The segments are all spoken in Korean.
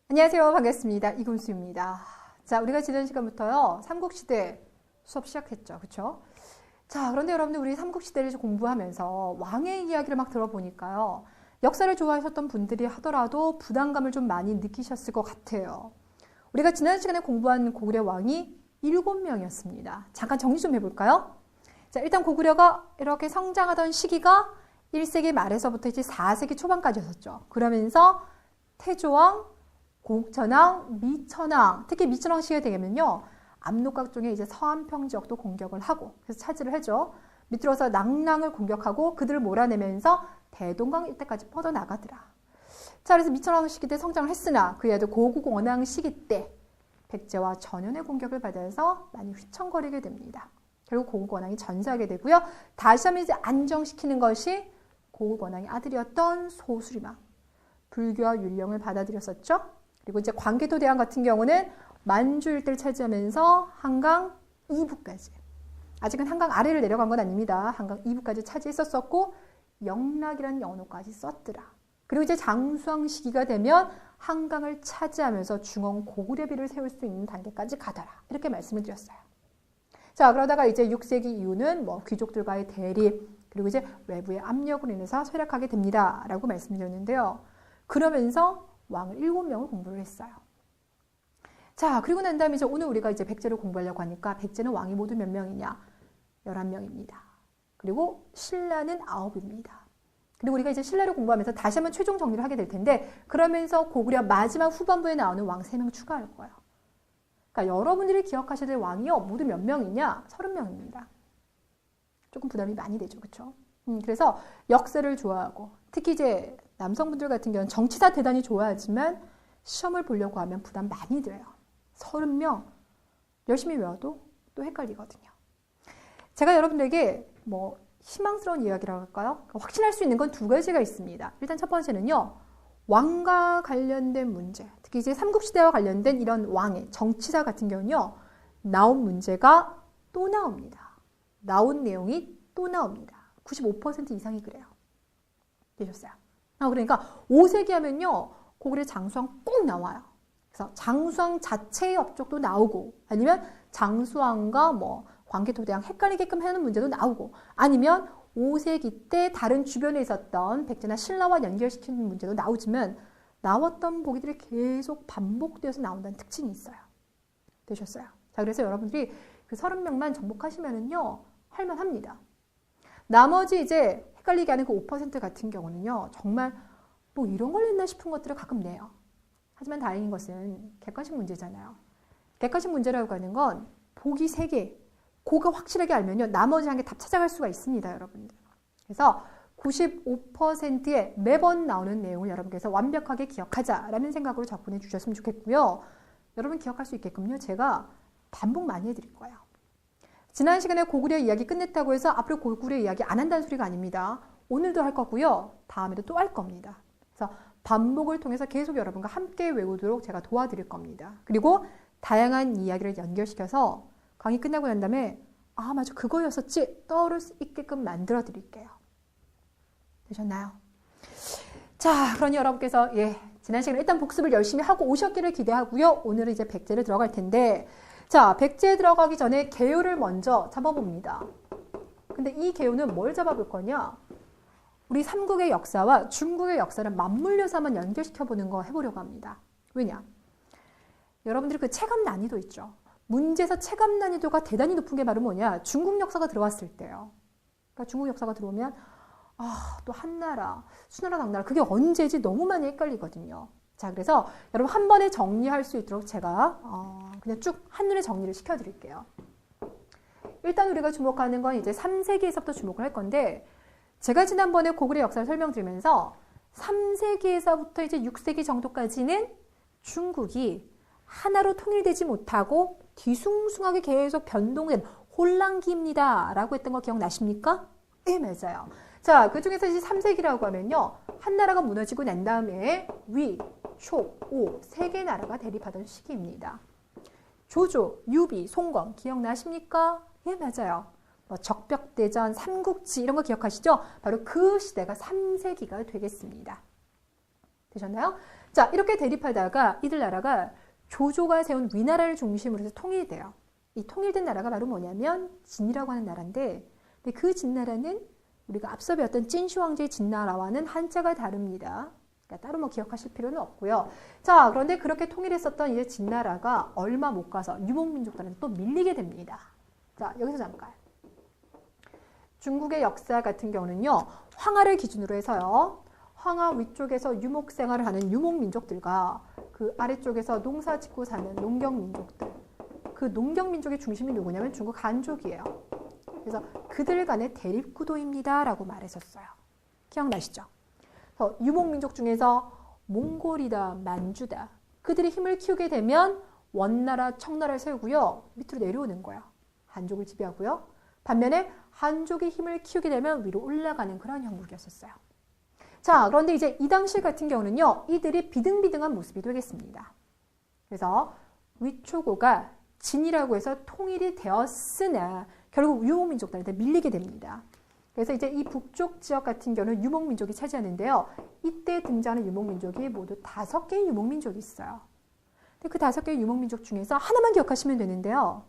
안녕하세요. 반갑습니다. 이금수입니다. 자, 우리가 지난 시간부터요, 삼국시대 수업 시작했죠. 그쵸? 자, 그런데 여러분들 우리 삼국시대를 공부하면서 왕의 이야기를 막 들어보니까요, 역사를 좋아하셨던 분들이 하더라도 부담감을 좀 많이 느끼셨을 것 같아요. 우리가 지난 시간에 공부한 고구려 왕이 7명이었습니다. 잠깐 정리 좀 해볼까요? 자, 일단 고구려가 이렇게 성장하던 시기가 1세기 말에서부터 이제 4세기 초반까지였었죠. 그러면서 태조왕, 고국천왕, 미천왕, 특히 미천왕 시기가 되면요, 압록강 쪽에 이제 서안평 지역도 공격을 하고, 그래서 차지를 하죠. 밑으로서 낙랑을 공격하고 그들을 몰아내면서 대동강 일대까지 뻗어나가더라. 자, 그래서 미천왕 시기 때 성장을 했으나 그의 아들 고국원왕 시기 때 백제와 전연의 공격을 받아서 많이 휘청거리게 됩니다. 결국 고국원왕이 전사하게 되고요. 다시 한번 이제 안정시키는 것이 고국원왕의 아들이었던 소수리망. 불교와 율령을 받아들였었죠. 그리고 이제 광개토대왕 같은 경우는 만주 일대를 차지하면서 한강 2부까지, 아직은 한강 아래를 내려간 건 아닙니다. 한강 2부까지 차지했었었고 영락이라는 연호까지 썼더라. 그리고 이제 장수왕 시기가 되면 한강을 차지하면서 중원 고구려비를 세울 수 있는 단계까지 가더라. 이렇게 말씀을 드렸어요. 자, 그러다가 이제 6세기 이후는 뭐 귀족들과의 대립, 그리고 이제 외부의 압력으로 인해서 쇠락하게 됩니다. 라고 말씀드렸는데요. 그러면서 왕을 7명을 공부를 했어요. 자, 그리고 난 다음에 이제 오늘 우리가 이제 백제를 공부하려고 하니까 백제는 왕이 모두 몇 명이냐? 11명입니다. 그리고 신라는 9입니다. 그리고 우리가 이제 신라를 공부하면서 다시 한번 최종 정리를 하게 될 텐데, 그러면서 고구려 마지막 후반부에 나오는 왕 3명 추가할 거예요. 그러니까 여러분들이 기억하셔야 될 왕이요, 모두 몇 명이냐? 30명입니다. 조금 부담이 많이 되죠. 그렇죠? 그래서 역사를 좋아하고, 특히 이제 남성분들 같은 경우는 정치사 대단히 좋아하지만 시험을 보려고 하면 부담 많이 들어요. 30명 열심히 외워도 또 헷갈리거든요. 제가 여러분들에게 뭐 희망스러운 이야기라고 할까요? 확신할 수 있는 건 두 가지가 있습니다. 일단 첫 번째는요, 왕과 관련된 문제, 특히 이제 삼국시대와 관련된 이런 왕의 정치사 같은 경우는요, 나온 문제가 또 나옵니다. 나온 내용이 또 나옵니다. 95% 이상이 그래요. 되셨어요? 그러니까 5세기 하면요, 고구려 장수왕 꼭 나와요. 그래서 장수왕 자체의 업적도 나오고, 아니면 장수왕과 뭐 광개토대왕 헷갈리게끔 하는 문제도 나오고, 아니면 5세기 때 다른 주변에 있었던 백제나 신라와 연결시키는 문제도 나오지만 나왔던 보기들이 계속 반복되어서 나온다는 특징이 있어요. 되셨어요? 자, 그래서 여러분들이 그 30명만 정복하시면은요, 할만합니다. 나머지 이제 헷갈리게 하는 그 5% 같은 경우는요, 정말 뭐 이런 걸 냈나 싶은 것들을 가끔 내요. 하지만 다행인 것은 객관식 문제잖아요. 객관식 문제라고 하는 건 보기 3개, 그거 확실하게 알면요, 나머지 한 개 답 찾아갈 수가 있습니다, 여러분들. 그래서 95%의 매번 나오는 내용을 여러분께서 완벽하게 기억하자라는 생각으로 접근해 주셨으면 좋겠고요. 여러분 기억할 수 있게끔요, 제가 반복 많이 해드릴 거예요. 지난 시간에 고구려 이야기 끝냈다고 해서 앞으로 고구려 이야기 안 한다는 소리가 아닙니다. 오늘도 할 거고요, 다음에도 또 할 겁니다. 그래서 반복을 통해서 계속 여러분과 함께 외우도록 제가 도와드릴 겁니다. 그리고 다양한 이야기를 연결시켜서 강의 끝나고 난 다음에 아, 맞아, 그거였었지 떠오를 수 있게끔 만들어 드릴게요. 되셨나요? 자, 그러니 여러분께서 지난 시간에 일단 복습을 열심히 하고 오셨기를 기대하고요. 오늘은 이제 백제를 들어갈 텐데, 자, 백제에 들어가기 전에 개요를 먼저 잡아봅니다. 근데 이 개요는 뭘 잡아볼 거냐? 우리 삼국의 역사와 중국의 역사를 맞물려서 한번 연결시켜보는 거 해보려고 합니다. 왜냐? 여러분들이 그 체감 난이도 있죠. 문제에서 체감 난이도가 대단히 높은 게 바로 뭐냐? 중국 역사가 들어왔을 때요. 그러니까 중국 역사가 들어오면 또 한나라, 수나라, 당나라, 그게 언제지 너무 많이 헷갈리거든요. 자, 그래서 여러분 한 번에 정리할 수 있도록 제가 그냥 쭉 한눈에 정리를 시켜드릴게요. 일단 우리가 주목하는 건 이제 3세기에서부터 주목을 할 건데, 제가 지난번에 고구려 역사를 설명드리면서 3세기에서부터 이제 6세기 정도까지는 중국이 하나로 통일되지 못하고 뒤숭숭하게 계속 변동된 혼란기입니다 라고 했던 거 기억나십니까? 네, 맞아요. 자, 그 중에서 이제 3세기라고 하면요, 한나라가 무너지고 난 다음에 위, 초, 오, 3개 나라가 대립하던 시기입니다. 조조, 유비, 송건 기억나십니까? 예, 맞아요. 뭐 적벽대전, 삼국지 이런 거 기억하시죠? 바로 그 시대가 3세기가 되겠습니다. 되셨나요? 자, 이렇게 대립하다가 이들 나라가 조조가 세운 위나라를 중심으로 해서 통일이 돼요. 이 통일된 나라가 바로 뭐냐면 진이라고 하는 나라인데, 근데 그 진나라는 우리가 앞서 배웠던 찐시 황제의 진나라와는 한자가 다릅니다. 그러니까 따로 뭐 기억하실 필요는 없고요. 자, 그런데 그렇게 통일했었던 이제 진나라가 얼마 못 가서 유목민족들한테 또 밀리게 됩니다. 자, 여기서 잠깐. 중국의 역사 같은 경우는요, 황하를 기준으로 해서요, 황하 위쪽에서 유목 생활을 하는 유목민족들과 그 아래쪽에서 농사 짓고 사는 농경민족들, 그 농경민족의 중심이 누구냐면 중국 한족이에요. 그래서 그들 간의 대립구도입니다 라고 말했었어요. 기억나시죠? 유목민족 중에서 몽골이다, 만주다, 그들이 힘을 키우게 되면 원나라, 청나라를 세우고요, 밑으로 내려오는 거예요. 한족을 지배하고요. 반면에 한족이 힘을 키우게 되면 위로 올라가는 그런 형국이었었어요. 자, 그런데 이제 이 당시 같은 경우는요, 이들이 비등비등한 모습이 되겠습니다. 그래서 위초고가 진이라고 해서 통일이 되었으나 결국 유목민족들한테 밀리게 됩니다. 그래서 이제 이 북쪽 지역 같은 경우는 유목민족이 차지하는데요. 이때 등장하는 유목민족이 모두 5개의 유목민족이 있어요. 근데 그 5개의 유목민족 중에서 하나만 기억하시면 되는데요.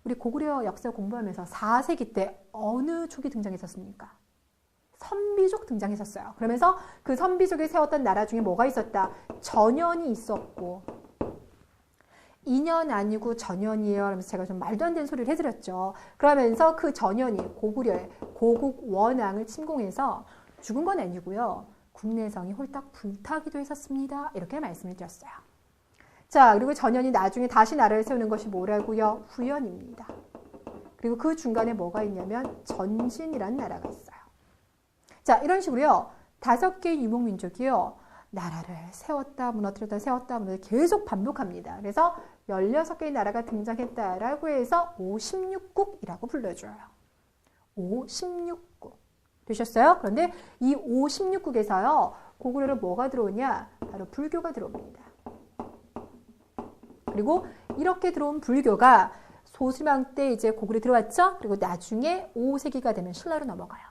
우리 고구려 역사 공부하면서 4세기 때 어느 족이 등장했었습니까? 선비족 등장했었어요. 그러면서 그 선비족이 세웠던 나라 중에 뭐가 있었다? 전현이 있었고, 2년 아니고 전현이에요. 그러면서 제가 좀 말도 안 되는 소리를 해드렸죠. 그러면서 그 전현이 고구려의 고국 원앙을 침공해서 죽은 건 아니고요. 국내성이 홀딱 불타기도 했었습니다. 이렇게 말씀을 드렸어요. 자, 그리고 전현이 나중에 다시 나라를 세우는 것이 뭐라고요? 후현입니다. 그리고 그 중간에 뭐가 있냐면 전신이라는 나라가 있어요. 자, 이런 식으로요. 5개의 유목민족이요. 나라를 세웠다 무너뜨렸다 세웠다 무너뜨렸다 계속 반복합니다. 그래서 16개의 나라가 등장했다라고 해서 516국이라고 불러줘요. 516국. 되셨어요? 그런데 이 516국에서요. 고구려로 뭐가 들어오냐? 바로 불교가 들어옵니다. 그리고 이렇게 들어온 불교가 소심왕 때 이제 고구려에 들어왔죠? 그리고 나중에 5세기가 되면 신라로 넘어가요.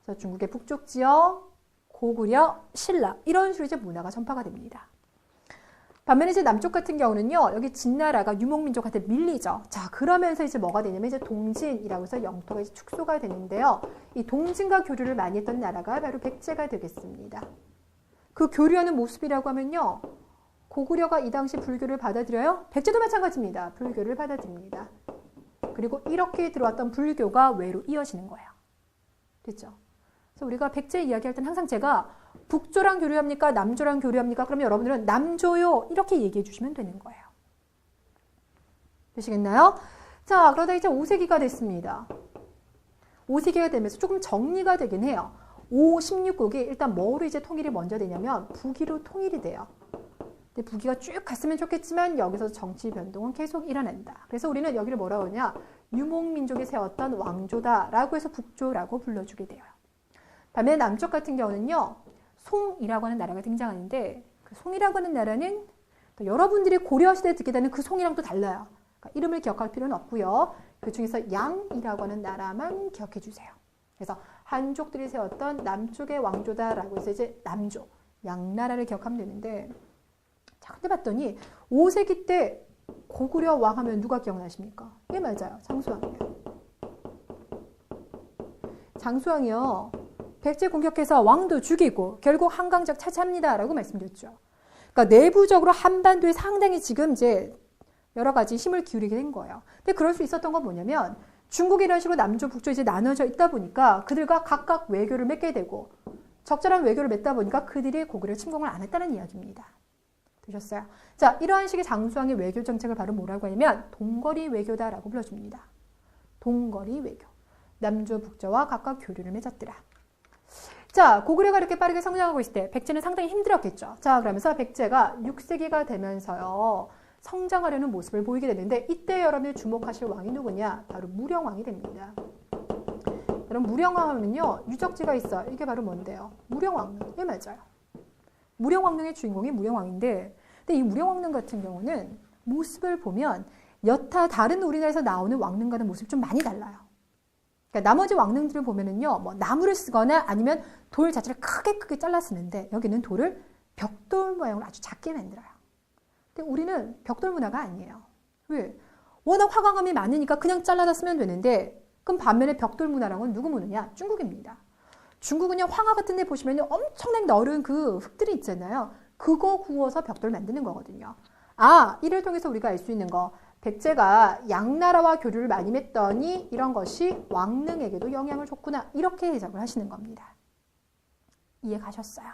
그래서 중국의 북쪽 지역, 고구려, 신라 이런 식으로 이제 문화가 전파가 됩니다. 반면에 이제 남쪽 같은 경우는요. 여기 진나라가 유목민족한테 밀리죠. 자, 그러면서 이제 뭐가 되냐면 이제 동진이라고 해서 영토가 이제 축소가 되는데요. 이 동진과 교류를 많이 했던 나라가 바로 백제가 되겠습니다. 그 교류하는 모습이라고 하면요. 고구려가 이 당시 불교를 받아들여요? 백제도 마찬가지입니다. 불교를 받아들입니다. 그리고 이렇게 들어왔던 불교가 외로 이어지는 거예요. 됐죠? 그래서 우리가 백제 이야기할 때는 항상 제가 북조랑 교류합니까? 남조랑 교류합니까? 그러면 여러분들은 남조요 이렇게 얘기해 주시면 되는 거예요. 되시겠나요? 자, 그러다 이제 5세기가 됐습니다. 5세기가 되면서 조금 정리가 되긴 해요. 5, 16국이 일단 뭐로 이제 통일이 먼저 되냐면 북위로 통일이 돼요. 근데 북위가 쭉 갔으면 좋겠지만 여기서 정치 변동은 계속 일어난다. 그래서 우리는 여기를 뭐라고 하냐? 유목민족이 세웠던 왕조다라고 해서 북조라고 불러주게 돼요. 반면에 남쪽 같은 경우는요. 송이라고 하는 나라가 등장하는데 그 송이라고 하는 나라는 또 여러분들이 고려시대에 듣게 되는 그 송이랑 또 달라요. 그러니까 이름을 기억할 필요는 없고요. 그 중에서 양이라고 하는 나라만 기억해 주세요. 그래서 한족들이 세웠던 남쪽의 왕조다라고 해서 이제 남조, 양나라를 기억하면 되는데 자, 근데 봤더니 5세기 때 고구려 왕 하면 누가 기억나십니까? 예, 맞아요. 장수왕이에요. 장수왕이요. 백제 공격해서 왕도 죽이고 결국 한강적 차지합니다. 라고 말씀드렸죠. 그러니까 내부적으로 한반도에 상당히 지금 이제 여러 가지 힘을 기울이게 된 거예요. 근데 그럴 수 있었던 건 뭐냐면 중국이 이런 식으로 남조, 북조 이제 나눠져 있다 보니까 그들과 각각 외교를 맺게 되고 적절한 외교를 맺다 보니까 그들이 고구려 침공을 안 했다는 이야기입니다. 되셨어요? 자, 이러한 식의 장수왕의 외교 정책을 바로 뭐라고 하냐면 동거리 외교다라고 불러줍니다. 동거리 외교. 남조, 북조와 각각 교류를 맺었더라. 자, 고구려가 이렇게 빠르게 성장하고 있을 때 백제는 상당히 힘들었겠죠. 자, 그러면서 백제가 6세기가 되면서요. 성장하려는 모습을 보이게 되는데 이때 여러분이 주목하실 왕이 누구냐? 바로 무령왕이 됩니다. 여러분 무령왕 하면요. 유적지가 있어요. 이게 바로 뭔데요? 무령왕릉. 예, 맞아요. 무령왕릉의 주인공이 무령왕인데 근데 이 무령왕릉 같은 경우는 모습을 보면 여타 다른 우리나라에서 나오는 왕릉과는 모습이 좀 많이 달라요. 그러니까 나머지 왕릉들을 보면은요, 뭐 나무를 쓰거나 아니면 돌 자체를 크게 잘라 쓰는데 여기는 돌을 벽돌 모양으로 아주 작게 만들어요. 근데 우리는 벽돌 문화가 아니에요. 왜? 워낙 화강암이 많으니까 그냥 잘라다 쓰면 되는데, 그럼 반면에 벽돌 문화랑은 누구 문화냐? 중국입니다. 중국은요, 황하 같은 데 보시면 엄청나게 넓은 그 흙들이 있잖아요. 그거 구워서 벽돌 만드는 거거든요. 아, 이를 통해서 우리가 알 수 있는 거, 백제가 양나라와 교류를 많이 맺더니 이런 것이 왕릉에게도 영향을 줬구나, 이렇게 해석을 하시는 겁니다. 이해 가셨어요?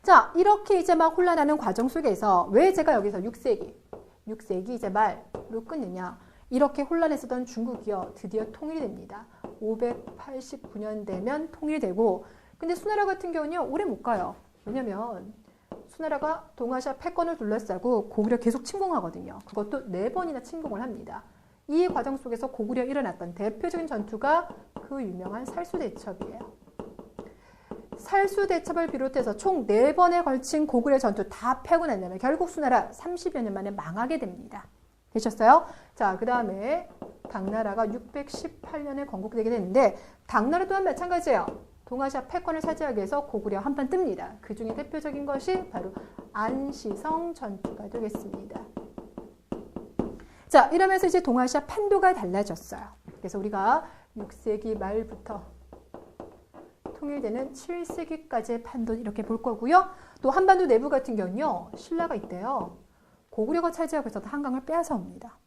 자, 이렇게 이제 막 혼란하는 과정 속에서 왜 제가 여기서 6세기 이제 말로 끊느냐, 이렇게 혼란했었던 중국이요, 드디어 통일이 됩니다. 589년 되면 통일이 되고, 근데 수나라 같은 경우는요, 오래 못 가요. 왜냐면 수나라가 동아시아 패권을 둘러싸고 고구려 계속 침공하거든요. 그것도 4번이나 침공을 합니다. 이 과정 속에서 고구려 일어났던 대표적인 전투가 그 유명한 살수대첩이에요. 살수대첩을 비롯해서 총 4번에 걸친 고구려 전투 다 패고 난 다음에 결국 수나라 30여 년 만에 망하게 됩니다. 되셨어요? 자, 그 다음에 당나라가 618년에 건국되게 되는데, 당나라 또한 마찬가지예요. 동아시아 패권을 차지하기 위해서 고구려 한판 뜹니다. 그 중에 대표적인 것이 바로 안시성 전투가 되겠습니다. 자, 이러면서 이제 동아시아 판도가 달라졌어요. 그래서 우리가 6세기 말부터 통일되는 7세기까지의 판도 이렇게 볼 거고요. 또 한반도 내부 같은 경우는요, 신라가 있대요. 고구려가 차지하고 있었던 한강을 빼앗아 옵니다.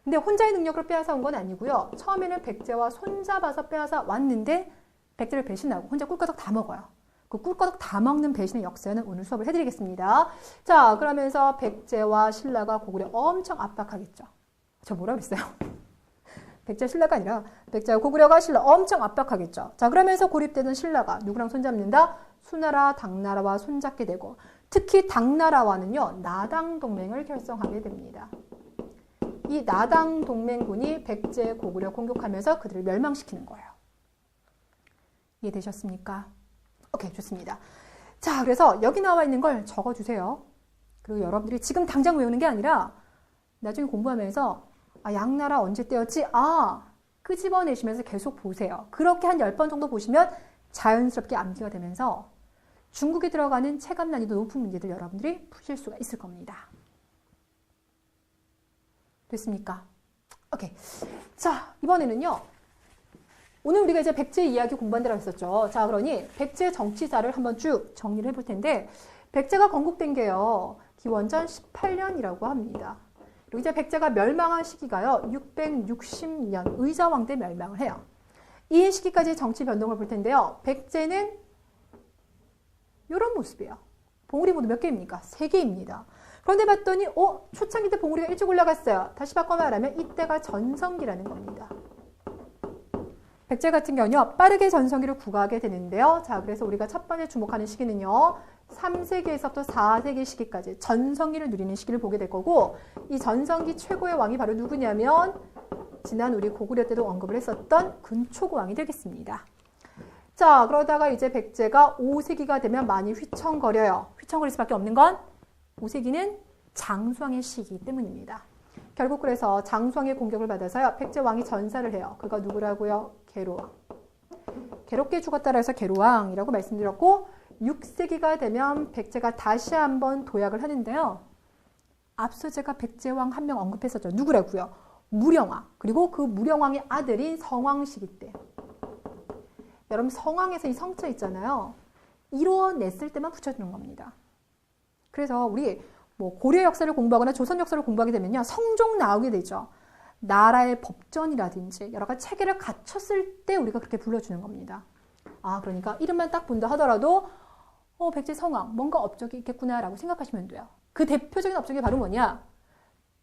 근데 혼자의 능력으로 빼앗아 온 건 아니고요. 처음에는 백제와 손잡아서 빼앗아 왔는데 백제를 배신하고 혼자 꿀거덕 다 먹어요. 그 꿀거덕 다 먹는 배신의 역사는 오늘 수업을 해드리겠습니다. 자, 그러면서 백제와 신라가 고구려 엄청 압박하겠죠. 저 뭐라 그랬어요? 백제 신라가 아니라 백제와 고구려가 신라 엄청 압박하겠죠. 자, 그러면서 고립되던 신라가 누구랑 손잡는다? 수나라, 당나라와 손잡게 되고, 특히 당나라와는요, 나당 동맹을 결성하게 됩니다. 이 나당 동맹군이 백제, 고구려 공격하면서 그들을 멸망시키는 거예요. 이해되셨습니까? 오케이, 좋습니다. 자, 그래서 여기 나와 있는 걸 적어주세요. 그리고 여러분들이 지금 당장 외우는 게 아니라 나중에 공부하면서 양나라 언제 때였지? 끄집어내시면서 계속 보세요. 그렇게 한 10번 정도 보시면 자연스럽게 암기가 되면서 중국에 들어가는 체감 난이도 높은 문제들 여러분들이 푸실 수가 있을 겁니다. 됐습니까? 오케이. 자, 이번에는요, 오늘 우리가 이제 백제 이야기 공부한다고 했었죠. 자, 그러니 백제 정치사를 한번 쭉 정리를 해볼 텐데, 백제가 건국된 게요, 기원전 18년이라고 합니다. 그리고 이제 백제가 멸망한 시기가요, 660년 의자왕 때 멸망을 해요. 이 시기까지 정치 변동을 볼 텐데요, 백제는 이런 모습이에요. 봉우리 모두 몇 개입니까? 3개입니다. 그런데 봤더니 초창기 때 봉우리가 일찍 올라갔어요. 다시 바꿔 말하면 이때가 전성기라는 겁니다. 백제 같은 경우는요, 빠르게 전성기를 구가하게 되는데요. 자, 그래서 우리가 첫 번째 주목하는 시기는요, 3세기에서부터 4세기 시기까지 전성기를 누리는 시기를 보게 될 거고, 이 전성기 최고의 왕이 바로 누구냐면 지난 우리 고구려 때도 언급을 했었던 근초고 왕이 되겠습니다. 자, 그러다가 이제 백제가 5세기가 되면 많이 휘청거려요. 휘청거릴 수밖에 없는 건 5세기는 장수왕의 시기이기 때문입니다. 결국 그래서 장수왕의 공격을 받아서요, 백제 왕이 전사를 해요. 그가 누구라고요? 계로왕. 괴롭게 죽었다라 해서 계로왕이라고 말씀드렸고, 6세기가 되면 백제가 다시 한번 도약을 하는데요. 앞서 제가 백제왕 한 명 언급했었죠. 누구라고요? 무령왕. 그리고 그 무령왕의 아들인 성왕 시기 때. 여러분, 성왕에서 이 성자 있잖아요. 이뤄냈을 때만 붙여주는 겁니다. 그래서 우리 고려 역사를 공부하거나 조선 역사를 공부하게 되면요, 성종 나오게 되죠. 나라의 법전이라든지 여러 가지 체계를 갖췄을 때 우리가 그렇게 불러주는 겁니다. 그러니까 이름만 딱 본다 하더라도 백제 성왕 뭔가 업적이 있겠구나라고 생각하시면 돼요. 그 대표적인 업적이 바로 뭐냐?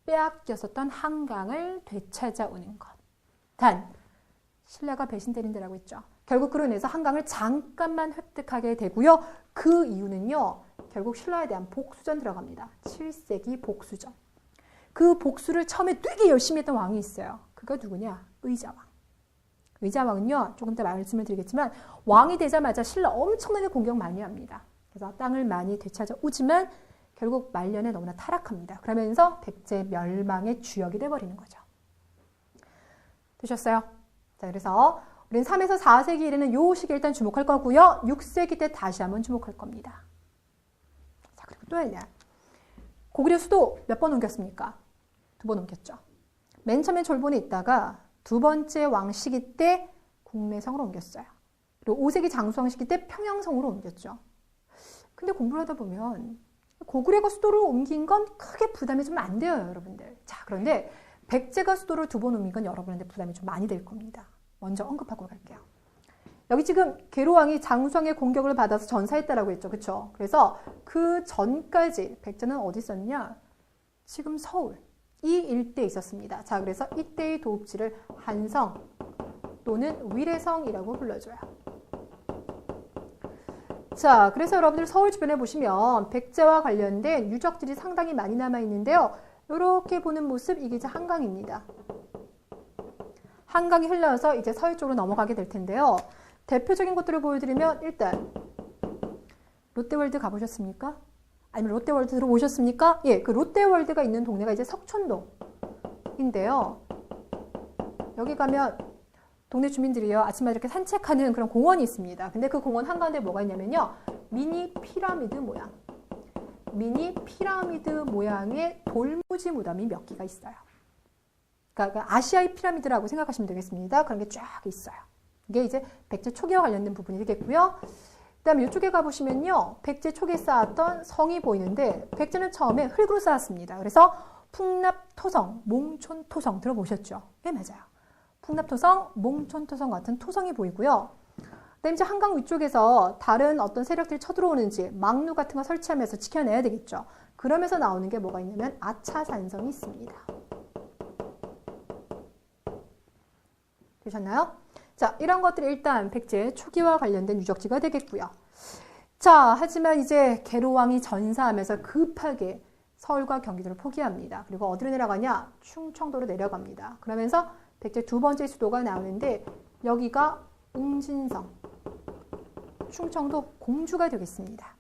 빼앗겼었던 한강을 되찾아오는 것. 단, 신라가 배신때린다라고 했죠. 결국 그로 인해서 한강을 잠깐만 획득하게 되고요. 그 이유는요, 결국 신라에 대한 복수전 들어갑니다. 7세기 복수전. 그 복수를 처음에 되게 열심히 했던 왕이 있어요. 그가 누구냐? 의자왕. 의자왕은요, 조금 더 말씀을 드리겠지만 왕이 되자마자 신라 엄청나게 공격 많이 합니다. 그래서 땅을 많이 되찾아오지만 결국 말년에 너무나 타락합니다. 그러면서 백제 멸망의 주역이 돼버리는 거죠. 되셨어요? 자, 그래서 우리는 3에서 4세기 이르는 요 시기에 일단 주목할 거고요. 6세기 때 다시 한번 주목할 겁니다. 그리고 또 하나. 고구려 수도 몇 번 옮겼습니까? 2번 옮겼죠. 맨 처음에 졸본에 있다가 두 번째 왕 시기 때 국내성으로 옮겼어요. 그리고 5세기 장수왕 시기 때 평양성으로 옮겼죠. 근데 공부를 하다 보면 고구려가 수도를 옮긴 건 크게 부담이 좀 안 돼요, 여러분들. 자, 그런데 백제가 수도를 2번 옮긴 건 여러분한테 부담이 좀 많이 될 겁니다. 먼저 언급하고 갈게요. 여기 지금 계로왕이 장수왕의 공격을 받아서 전사했다라고 했죠. 그렇죠? 그래서 그 전까지 백제는 어디 있었냐? 지금 서울 이 일대에 있었습니다. 자, 그래서 이때의 도읍지를 한성 또는 위례성이라고 불러줘요. 자, 그래서 여러분들 서울 주변에 보시면 백제와 관련된 유적들이 상당히 많이 남아있는데요. 이렇게 보는 모습, 이게 이제 한강입니다. 한강이 흘러서 이제 서울 쪽으로 넘어가게 될 텐데요. 대표적인 것들을 보여드리면 일단 롯데월드 가보셨습니까? 아니면 롯데월드 들어오셨습니까? 예, 그 롯데월드가 있는 동네가 이제 석촌동인데요. 여기 가면 동네 주민들이요, 아침마다 이렇게 산책하는 그런 공원이 있습니다. 근데 그 공원 한가운데 뭐가 있냐면요, 미니 피라미드 모양. 미니 피라미드 모양의 돌무지 무덤이 몇 개가 있어요. 그러니까 아시아의 피라미드라고 생각하시면 되겠습니다. 그런 게 쫙 있어요. 이게 이제 백제 초기와 관련된 부분이 되겠고요. 그 다음에 이쪽에 가보시면요, 백제 초기에 쌓았던 성이 보이는데 백제는 처음에 흙으로 쌓았습니다. 그래서 풍납토성, 몽촌토성 들어보셨죠? 네, 맞아요. 풍납토성, 몽촌토성 같은 토성이 보이고요. 그다음에 이제 한강 위쪽에서 다른 어떤 세력들이 쳐들어오는지 막루 같은 거 설치하면서 지켜내야 되겠죠. 그러면서 나오는 게 뭐가 있냐면 아차산성이 있습니다. 되셨나요? 자, 이런 것들이 일단 백제 초기와 관련된 유적지가 되겠고요. 자, 하지만 이제 계로왕이 전사하면서 급하게 서울과 경기도를 포기합니다. 그리고 어디로 내려가냐? 충청도로 내려갑니다. 그러면서 백제 두 번째 수도가 나오는데 여기가 웅진성, 충청도 공주가 되겠습니다.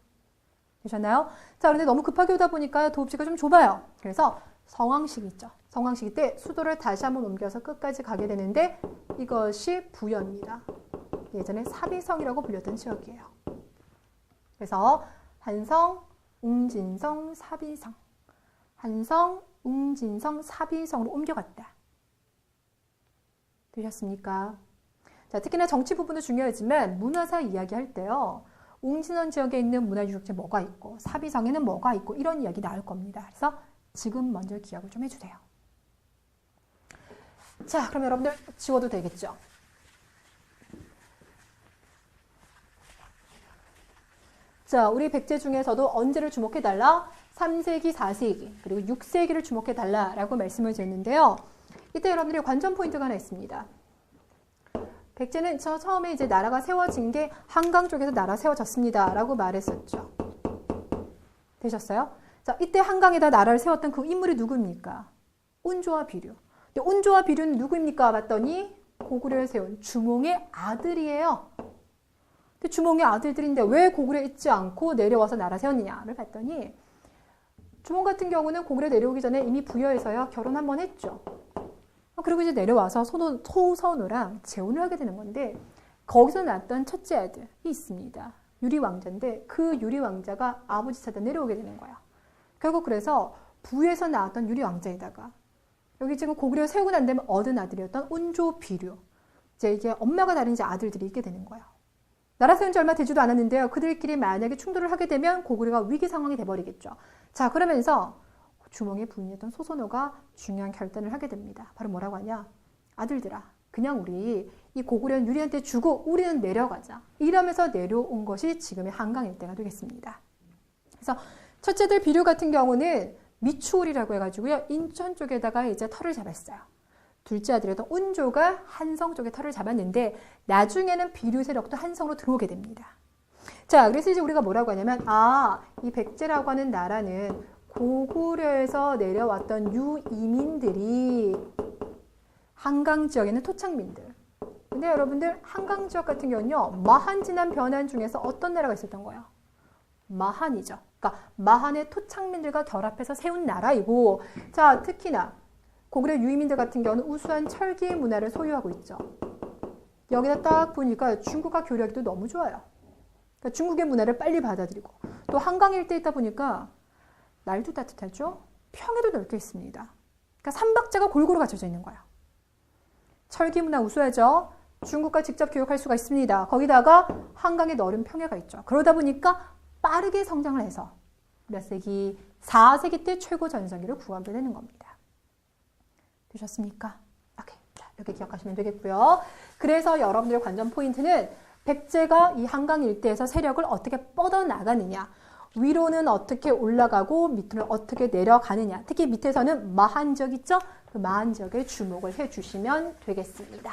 되셨나요? 자, 그런데 너무 급하게 오다 보니까 도읍지가 좀 좁아요. 그래서 성왕시기 있죠. 성왕시기 때 수도를 다시 한번 옮겨서 끝까지 가게 되는데 이것이 부여입니다. 예전에 사비성이라고 불렸던 지역이에요. 그래서 한성, 웅진성, 사비성. 한성, 웅진성, 사비성으로 옮겨갔다. 되셨습니까? 자, 특히나 정치 부분도 중요하지만 문화사 이야기할 때요, 웅진원 지역에 있는 문화유적지 뭐가 있고 사비성에는 뭐가 있고 이런 이야기 나올 겁니다. 그래서 지금 먼저 기억을 좀 해주세요. 자, 그럼 여러분들 지워도 되겠죠? 자, 우리 백제 중에서도 언제를 주목해달라? 3세기, 4세기, 그리고 6세기를 주목해달라라고 말씀을 드렸는데요. 이때 여러분들이 관전 포인트가 하나 있습니다. 백제는 처음에 이제 나라가 세워진 게 한강 쪽에서 나라 세워졌습니다. 라고 말했었죠. 되셨어요? 자, 이때 한강에다 나라를 세웠던 그 인물이 누구입니까? 온조와 비류. 근데 온조와 비류는 누구입니까? 봤더니 고구려에 세운 주몽의 아들이에요. 근데 주몽의 아들들인데 왜 고구려에 있지 않고 내려와서 나라 세웠느냐를 봤더니 주몽 같은 경우는 고구려 내려오기 전에 이미 부여해서요, 결혼 한번 했죠. 그리고 이제 내려와서 소선우랑 재혼을 하게 되는 건데 거기서 낳았던 첫째 아들이 있습니다. 유리왕자인데 그 유리왕자가 아버지 찾아 내려오게 되는 거예요. 결국 그래서 부에서 낳았던 유리왕자에다가 여기 지금 고구려 세우고 난 다음에 얻은 아들이었던 온조 비류, 이제 이게 엄마가 다른 이제 아들들이 있게 되는 거예요. 나라 세운 지 얼마 되지도 않았는데요. 그들끼리 만약에 충돌을 하게 되면 고구려가 위기 상황이 돼버리겠죠. 자, 그러면서 주몽의 부인이었던 소선호가 중요한 결단을 하게 됩니다. 바로 뭐라고 하냐? 아들들아, 그냥 우리 이 고구려는 유리한테 주고 우리는 내려가자. 이러면서 내려온 것이 지금의 한강 일대가 되겠습니다. 그래서 첫째들 비류 같은 경우는 미추홀이라고 해가지고요, 인천 쪽에다가 이제 터를 잡았어요. 둘째 아들이었던 온조가 한성 쪽에 터를 잡았는데 나중에는 비류 세력도 한성으로 들어오게 됩니다. 자, 그래서 이제 우리가 뭐라고 하냐면, 이 백제라고 하는 나라는 고구려에서 내려왔던 유이민들이 한강 지역에 있는 토착민들. 근데 여러분들 한강 지역 같은 경우는요, 마한 지난 변환 중에서 어떤 나라가 있었던 거예요? 마한이죠. 그러니까 마한의 토착민들과 결합해서 세운 나라이고, 자, 특히나 고구려 유이민들 같은 경우는 우수한 철기 문화를 소유하고 있죠. 여기다 딱 보니까 중국과 교류하기도 너무 좋아요. 그러니까 중국의 문화를 빨리 받아들이고 또 한강 일대에 있다 보니까 날도 따뜻하죠. 평야도 넓게 있습니다. 그러니까 삼박자가 골고루 갖춰져 있는 거예요. 철기 문화 우수하죠. 중국과 직접 교역할 수가 있습니다. 거기다가 한강에 넓은 평야가 있죠. 그러다 보니까 빠르게 성장을 해서 몇 세기? 4세기 때 최고 전성기를 구하게 되는 겁니다. 되셨습니까? 오케이. 자, 이렇게 기억하시면 되겠고요. 그래서 여러분들의 관전 포인트는 백제가 이 한강 일대에서 세력을 어떻게 뻗어나가느냐, 위로는 어떻게 올라가고 밑으로 어떻게 내려가느냐, 특히 밑에서는 마한적 있죠? 그 마한적에 주목을 해주시면 되겠습니다.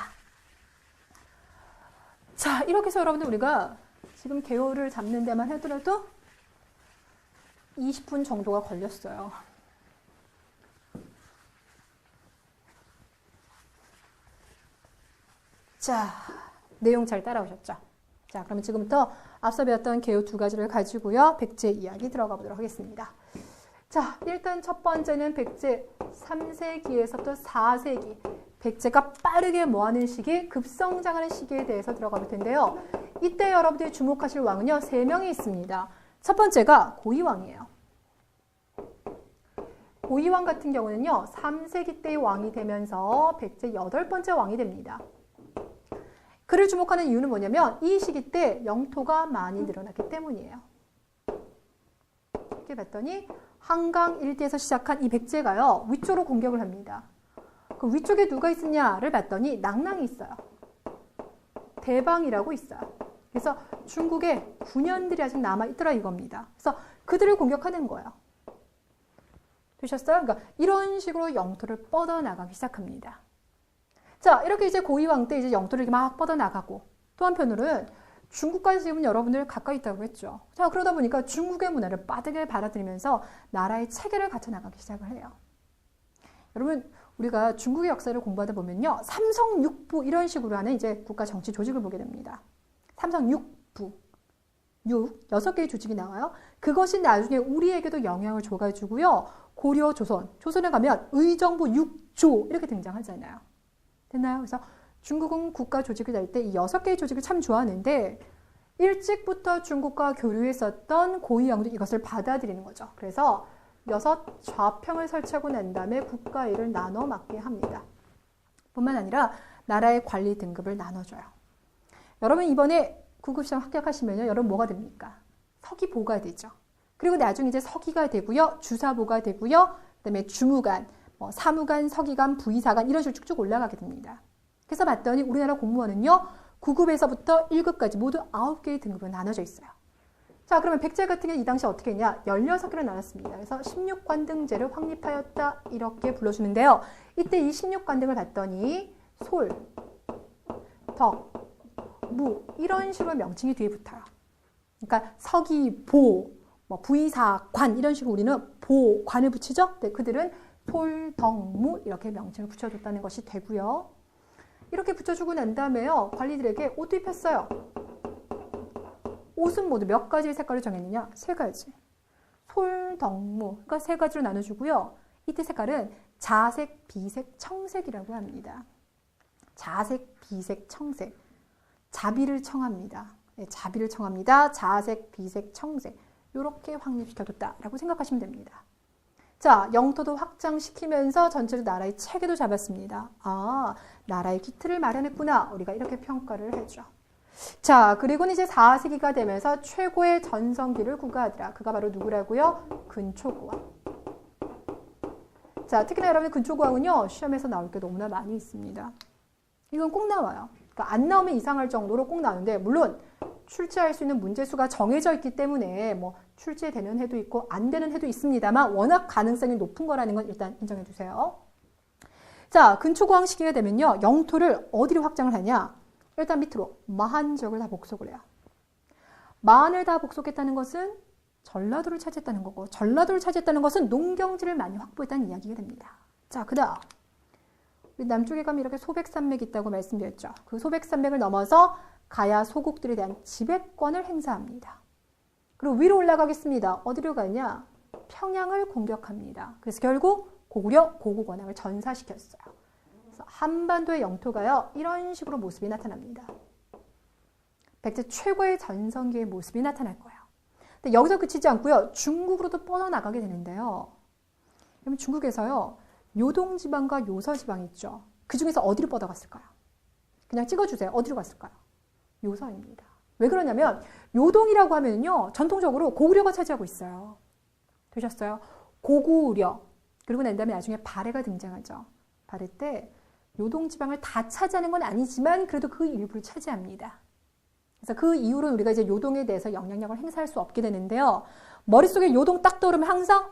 자, 이렇게 해서 여러분들 우리가 지금 개요를 잡는 데만 하더라도 20분 정도가 걸렸어요. 자, 내용 잘 따라오셨죠? 자, 그러면 지금부터 앞서 배웠던 개요 두 가지를 가지고요. 백제 이야기 들어가 보도록 하겠습니다. 자, 일단 첫 번째는 백제 3세기에서부터 4세기. 백제가 빠르게 뭐하는 시기? 급성장하는 시기에 대해서 들어가 볼 텐데요. 이때 여러분들이 주목하실 왕은요, 3명이 있습니다. 첫 번째가 고이왕이에요. 고이왕 같은 경우는요, 3세기 때의 왕이 되면서 백제 8번째 왕이 됩니다. 그를 주목하는 이유는 뭐냐면 이 시기 때 영토가 많이 늘어났기 때문이에요. 이렇게 봤더니 한강 일대에서 시작한 이 백제가요, 위쪽으로 공격을 합니다. 그 위쪽에 누가 있느냐를 봤더니 낭랑이 있어요. 대방이라고 있어요. 그래서 중국에 군현들이 아직 남아있더라 이겁니다. 그래서 그들을 공격하는 거예요. 되셨어요? 그러니까 이런 식으로 영토를 뻗어나가기 시작합니다. 자, 이렇게 이제 고이왕 때 이제 영토를 이렇게 막 뻗어나가고, 또 한편으로는 중국과 지금 여러분들 가까이 있다고 했죠. 자, 그러다 보니까 중국의 문화를 빠르게 받아들이면서 나라의 체계를 갖춰나가기 시작을 해요. 여러분, 우리가 중국의 역사를 공부하다 보면요, 삼성육부 이런 식으로 하는 이제 국가 정치 조직을 보게 됩니다. 삼성육부, 6개의 조직이 나와요. 그것이 나중에 우리에게도 영향을 줘가지고요, 고려 조선, 조선에 가면 의정부 6조 이렇게 등장하잖아요. 됐나요? 그래서 중국은 국가 조직을 낼 때 이 6개의 조직을 참 좋아하는데 일찍부터 중국과 교류했었던 고이왕도 이것을 받아들이는 거죠. 그래서 6 좌평을 설치하고 난 다음에 국가 일을 나눠 맡게 합니다. 뿐만 아니라 나라의 관리 등급을 나눠줘요. 여러분 이번에 구급시험 합격하시면요, 여러분 뭐가 됩니까? 서기보가 되죠. 그리고 나중에 이제 서기가 되고요, 주사보가 되고요, 그다음에 주무관, 사무관, 서기관, 부의사관 이런 식으로 쭉쭉 올라가게 됩니다. 그래서 봤더니 우리나라 공무원은요, 9급에서부터 1급까지 모두 9개의 등급으로 나눠져 있어요. 자, 그러면 백제 같은 경우 이 당시 어떻게 했냐? 16개로 나눴습니다. 그래서 16관등제를 확립하였다 이렇게 불러주는데요. 이때 이 16관등을 봤더니 솔, 덕, 무 이런 식으로 명칭이 뒤에 붙어요. 그러니까 서기, 보, 부의사, 관 이런 식으로 우리는 보, 관을 붙이죠. 네, 그들은 솔, 덕, 무 이렇게 명칭을 붙여줬다는 것이 되고요. 이렇게 붙여주고 난 다음에요, 관리들에게 옷도 입혔어요. 옷은 모두 몇 가지의 색깔을 정했느냐? 3가지. 솔, 덕, 무. 그러니까 3가지로 나눠주고요. 이때 색깔은 자색, 비색, 청색이라고 합니다. 자색, 비색, 청색. 자비를 청합니다. 네, 자비를 청합니다. 자색, 비색, 청색. 이렇게 확립시켜줬다라고 생각하시면 됩니다. 자, 영토도 확장시키면서 전체로 나라의 체계도 잡았습니다. 아, 나라의 기틀을 마련했구나. 우리가 이렇게 평가를 해줘. 자, 그리고는 이제 4세기가 되면서 최고의 전성기를 구가하더라. 그가 바로 누구라고요? 근초고왕. 자, 특히나 여러분 근초고왕은요, 시험에서 나올 게 너무나 많이 있습니다. 이건 꼭 나와요. 그러니까 안 나오면 이상할 정도로 꼭 나오는데, 물론 출제할 수 있는 문제수가 정해져 있기 때문에 출제되는 해도 있고 안 되는 해도 있습니다만 워낙 가능성이 높은 거라는 건 일단 인정해 주세요. 자, 근초고왕 시기가 되면요, 영토를 어디로 확장을 하냐? 일단 밑으로 마한적을 다 복속을 해요. 마한을 다 복속했다는 것은 전라도를 차지했다는 거고, 전라도를 차지했다는 것은 농경지를 많이 확보했다는 이야기가 됩니다. 자, 그 다음 우리 남쪽에 가면 이렇게 소백산맥이 있다고 말씀드렸죠. 그 소백산맥을 넘어서 가야 소국들에 대한 지배권을 행사합니다. 그리고 위로 올라가겠습니다. 어디로 가냐? 평양을 공격합니다. 그래서 결국 고구려 고국원학을 전사시켰어요. 그래서 한반도의 영토가요, 이런 식으로 모습이 나타납니다. 백제 최고의 전성기의 모습이 나타날 거예요. 근데 여기서 그치지 않고요. 중국으로도 뻗어나가게 되는데요. 그러면 중국에서요. 요동지방과 요서지방 있죠. 그 중에서 어디로 뻗어갔을까요? 그냥 찍어주세요. 어디로 갔을까요? 요서입니다. 왜 그러냐면 요동이라고 하면요. 전통적으로 고구려가 차지하고 있어요. 되셨어요? 고구려. 그리고 난 다음에 나중에 발해가 등장하죠. 발해 때 요동지방을 다 차지하는 건 아니지만 그래도 그 일부를 차지합니다. 그래서 그 이후로 우리가 이제 요동에 대해서 영향력을 행사할 수 없게 되는데요. 머릿속에 요동 딱 떠오르면 항상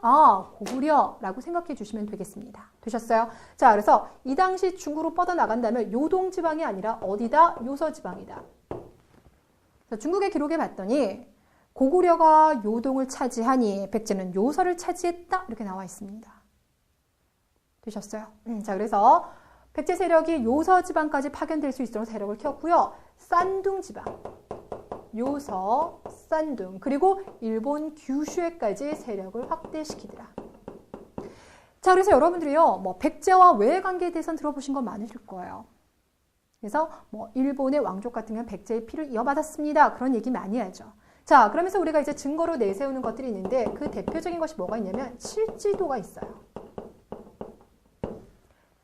고구려라고 생각해 주시면 되겠습니다. 되셨어요? 자, 그래서 이 당시 중국으로 뻗어나간다면 요동지방이 아니라 어디다? 요서지방이다. 그래서 중국의 기록에 봤더니 고구려가 요동을 차지하니 백제는 요서를 차지했다 이렇게 나와 있습니다. 되셨어요? 자, 그래서 백제 세력이 요서지방까지 파견될 수 있도록 세력을 키웠고요. 산둥지방, 요서, 산둥, 그리고 일본 규슈에까지 세력을 확대시키더라. 자, 그래서 여러분들이요, 백제와 외의 관계에 대해서는 들어보신 거 많으실 거예요. 그래서 일본의 왕족 같은 경우는 백제의 피를 이어받았습니다. 그런 얘기 많이 하죠. 자, 그러면서 우리가 이제 증거로 내세우는 것들이 있는데 그 대표적인 것이 뭐가 있냐면 칠지도가 있어요.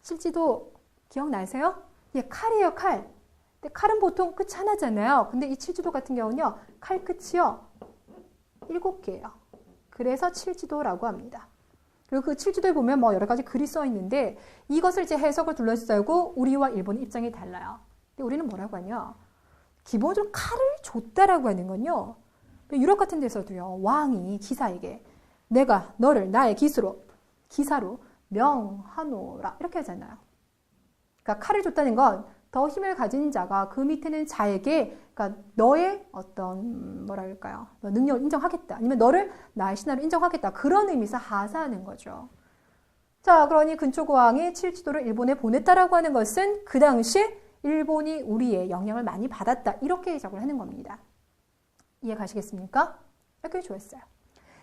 칠지도 기억나세요? 예, 칼이에요, 칼. 근데 칼은 보통 끝이 하나잖아요. 근데 이 칠지도 같은 경우는요, 칼 끝이요, 7개예요. 그래서 칠지도라고 합니다. 그리고 그 칠지도에 보면 여러 가지 글이 써 있는데 이것을 이제 해석을 둘러싸고 우리와 일본의 입장이 달라요. 근데 우리는 뭐라고 하냐? 기본적으로 칼을 줬다라고 하는 건요. 유럽 같은 데서도요. 왕이 기사에게 내가 너를 나의 기사로 명하노라 이렇게 하잖아요. 그러니까 칼을 줬다는 건 더 힘을 가진 자가 그 밑에는 자에게 그러니까 너의 어떤 뭐랄까요? 너 능력을 인정하겠다. 아니면 너를 나의 신하로 인정하겠다. 그런 의미에서 하사하는 거죠. 자, 그러니 근초고왕이 칠지도를 일본에 보냈다라고 하는 것은 그 당시에 일본이 우리의 영향을 많이 받았다. 이렇게 해석을 하는 겁니다. 이해 가시겠습니까? 이렇게 좋았어요.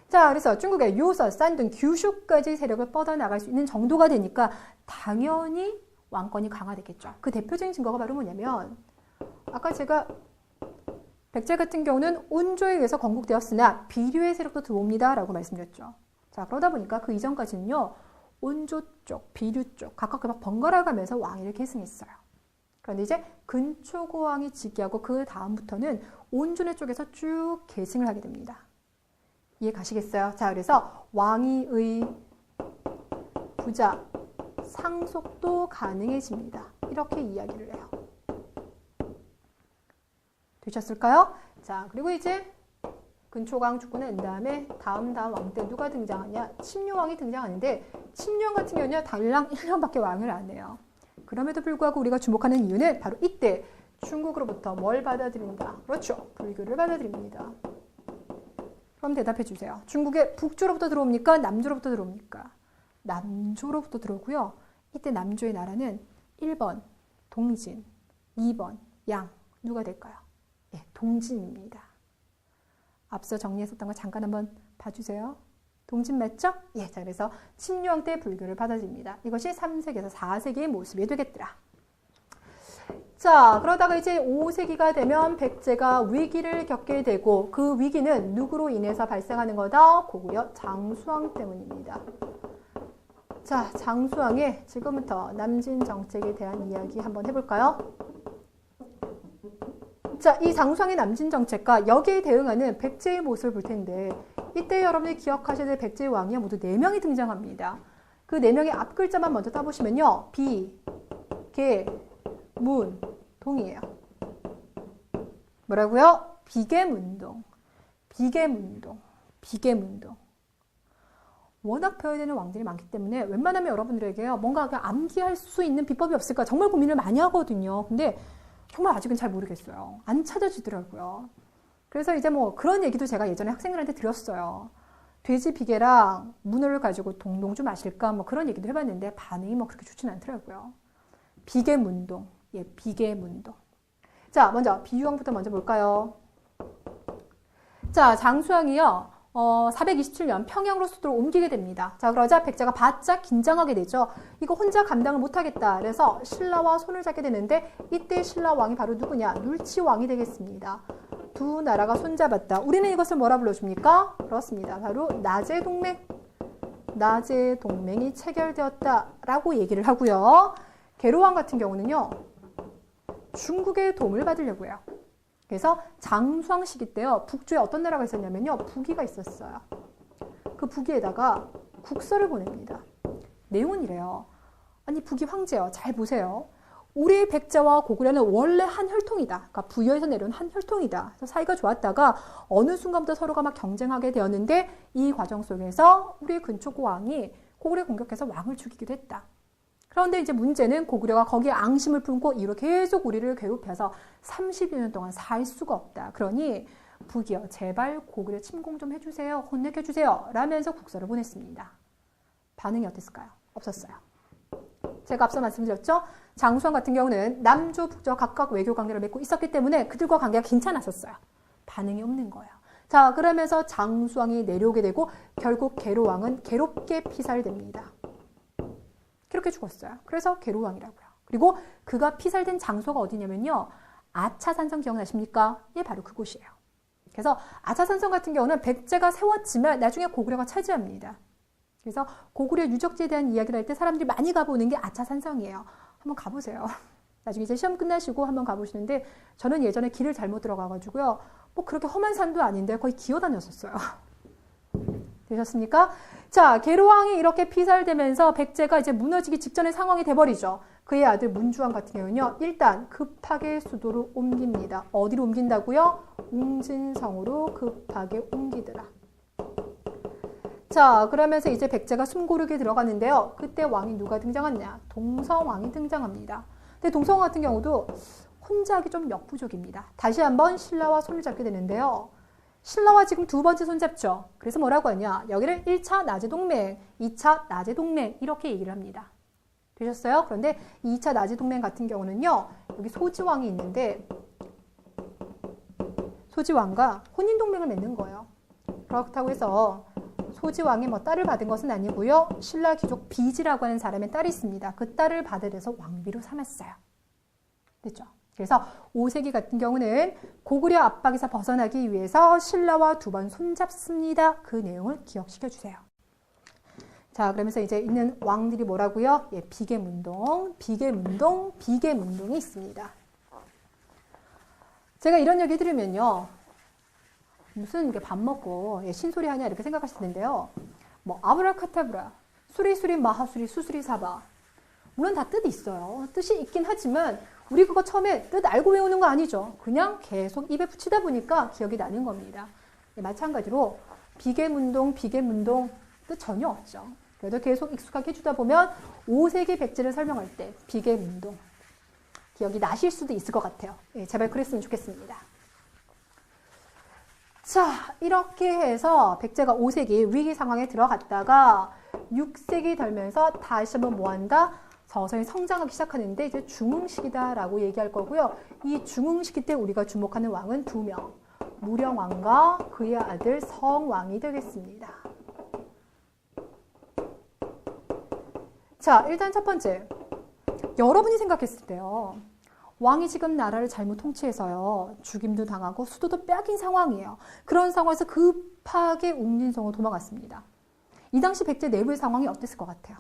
자, 그래서 중국의 요서, 산둥, 규슈까지 세력을 뻗어나갈 수 있는 정도가 되니까 당연히 왕권이 강화됐겠죠. 그 대표적인 증거가 바로 뭐냐면 아까 제가 백제 같은 경우는 온조에 의해서 건국되었으나 비류의 세력도 들어옵니다 라고 말씀드렸죠. 자, 그러다 보니까 그 이전까지는요. 온조 쪽, 비류 쪽 각각 막 번갈아 가면서 왕위를 계승했어요. 그런데 이제 근초고왕이 즉위하고 그 다음부터는 온조네 쪽에서 쭉 계승을 하게 됩니다. 이해 가시겠어요? 자, 그래서 왕위의 부자, 상속도 가능해집니다. 이렇게 이야기를 해요. 되셨을까요? 자, 그리고 이제 근초고왕 죽고 난 다음에 다음 왕 때 누가 등장하냐? 침룡왕이 등장하는데 침룡 같은 경우는 달랑 1년밖에 왕을 안 해요. 그럼에도 불구하고 우리가 주목하는 이유는 바로 이때 중국으로부터 뭘 받아들인다? 그렇죠. 불교를 받아들입니다. 그럼 대답해 주세요. 중국의 북조로부터 들어옵니까? 남조로부터 들어옵니까? 남조로부터 들어오고요. 이때 남조의 나라는 1번 동진, 2번 양. 누가 될까요? 예, 동진입니다. 앞서 정리했었던 거 잠깐 한번 봐주세요. 동진 맞죠? 예, 자, 그래서 침룡 때 불교를 받아들입니다. 이것이 3세기에서 4세기의 모습이 되겠더라. 자, 그러다가 이제 5세기가 되면 백제가 위기를 겪게 되고 그 위기는 누구로 인해서 발생하는 거다? 고구려 장수왕 때문입니다. 자, 장수왕의 지금부터 남진 정책에 대한 이야기 한번 해볼까요? 자, 이 장수왕의 남진 정책과 여기에 대응하는 백제의 모습을 볼 텐데 이때 여러분이 기억하셔야 될 백제의 왕이 모두 4명이 등장합니다. 그 4명의 앞글자만 먼저 따보시면요. 비, 개, 문, 동이에요. 뭐라고요? 비계문동, 비계문동, 비계문동. 워낙 배워야 되는 왕들이 많기 때문에 웬만하면 여러분들에게요. 뭔가 암기할 수 있는 비법이 없을까 정말 고민을 많이 하거든요. 근데 정말 아직은 잘 모르겠어요. 안 찾아지더라고요. 그래서 이제 그런 얘기도 제가 예전에 학생들한테 드렸어요. 돼지 비계랑 문어를 가지고 동동주 마실까? 그런 얘기도 해봤는데 반응이 그렇게 좋지는 않더라고요. 비계문동. 예, 비계문동. 자, 먼저 비유왕부터 먼저 볼까요? 자, 장수왕이요. 427년 평양으로 수도를 옮기게 됩니다. 자, 그러자 백제가 바짝 긴장하게 되죠. 이거 혼자 감당을 못하겠다. 그래서 신라와 손을 잡게 되는데 이때 신라 왕이 바로 누구냐? 눌치왕이 되겠습니다. 두 나라가 손잡았다. 우리는 이것을 뭐라 불러줍니까? 그렇습니다. 바로 나제 동맹. 나제 동맹이 체결되었다라고 얘기를 하고요. 계로왕 같은 경우는요. 중국의 도움을 받으려고 해요. 그래서 장수왕 시기 때요. 북쪽에 어떤 나라가 있었냐면요. 북이가 있었어요. 그 북이에다가 국서를 보냅니다. 내용은 이래요. 아니 북이 황제요. 잘 보세요. 우리 백제와 고구려는 원래 한 혈통이다. 그러니까 부여에서 내려온 한 혈통이다. 그래서 사이가 좋았다가 어느 순간부터 서로가 막 경쟁하게 되었는데 이 과정 속에서 우리 근초고 왕이 고구려 공격해서 왕을 죽이기도 했다. 그런데 이제 문제는 고구려가 거기에 앙심을 품고 이로 계속 우리를 괴롭혀서 30여 년 동안 살 수가 없다. 그러니 북이여 제발 고구려 침공 좀 해주세요. 혼내켜주세요. 라면서 국서를 보냈습니다. 반응이 어땠을까요? 없었어요. 제가 앞서 말씀드렸죠. 장수왕 같은 경우는 남조, 북조 각각 외교 관계를 맺고 있었기 때문에 그들과 관계가 괜찮았었어요. 반응이 없는 거예요. 자, 그러면서 장수왕이 내려오게 되고 결국 계로왕은 괴롭게 피살됩니다. 그렇게 죽었어요. 그래서 계로왕이라고요. 그리고 그가 피살된 장소가 어디냐면요. 아차산성 기억나십니까? 예, 바로 그곳이에요. 그래서 아차산성 같은 경우는 백제가 세웠지만 나중에 고구려가 차지합니다. 그래서 고구려 유적지에 대한 이야기를 할 때 사람들이 많이 가보는 게 아차산성이에요. 한번 가보세요. 나중에 이제 시험 끝나시고 한번 가보시는데 저는 예전에 길을 잘못 들어가가지고요. 뭐 그렇게 험한 산도 아닌데 거의 기어다녔었어요. 되셨습니까? 자, 계로왕이 이렇게 피살되면서 백제가 이제 무너지기 직전의 상황이 돼버리죠. 그의 아들 문주왕 같은 경우는요. 일단 급하게 수도를 옮깁니다. 어디로 옮긴다고요? 웅진성으로 급하게 옮기더라. 자, 그러면서 이제 백제가 숨고르게 들어갔는데요. 그때 왕이 누가 등장하냐? 동서왕이 등장합니다. 근데 동서왕 같은 경우도 혼자 하기 좀 역부족입니다. 다시 한번 신라와 손을 잡게 되는데요. 신라와 지금 두 번째 손잡죠. 그래서 뭐라고 하냐? 여기를 1차 나제동맹, 2차 나제동맹 이렇게 얘기를 합니다. 되셨어요? 그런데 2차 나제동맹 같은 경우는요. 여기 소지왕이 있는데 소지왕과 혼인동맹을 맺는 거예요. 그렇다고 해서 소지왕이 뭐 딸을 받은 것은 아니고요. 신라 귀족 비지라고 하는 사람의 딸이 있습니다. 그 딸을 받아들여서 왕비로 삼았어요. 됐죠? 그래서 5세기 같은 경우는 고구려 압박에서 벗어나기 위해서 신라와 두 번 손잡습니다. 그 내용을 기억시켜 주세요. 자, 그러면서 이제 있는 왕들이 뭐라고요? 예, 비계문동, 비계문동, 비계문동이 있습니다. 제가 이런 얘기 들으면요. 무슨 이게 밥 먹고 예, 신소리 하냐 이렇게 생각하실 텐데요. 뭐 아브라카타브라, 수리수리 마하수리 수수리 사바. 물론 다 뜻이 있어요. 뜻이 있긴 하지만 우리 그거 처음에 뜻 알고 외우는 거 아니죠. 그냥 계속 입에 붙이다 보니까 기억이 나는 겁니다. 예, 마찬가지로 비계문동, 비계문동 뜻 전혀 없죠. 그래도 계속 익숙하게 해주다 보면 5세기 백제를 설명할 때 비계문동 기억이 나실 수도 있을 것 같아요. 예, 제발 그랬으면 좋겠습니다. 자, 이렇게 해서 백제가 5세기 위기 상황에 들어갔다가 6세기 되면서 다시 한번 뭐한다? 서서히 성장하기 시작하는데 이제 중흥시기다라고 얘기할 거고요. 이 중흥시기 때 우리가 주목하는 왕은 2명. 무령왕과 그의 아들 성왕이 되겠습니다. 자, 일단 첫 번째. 여러분이 생각했을 때요. 왕이 지금 나라를 잘못 통치해서요. 죽임도 당하고 수도도 빼앗긴 상황이에요. 그런 상황에서 급하게 웅진성으로 도망갔습니다. 이 당시 백제 내부의 상황이 어땠을 것 같아요?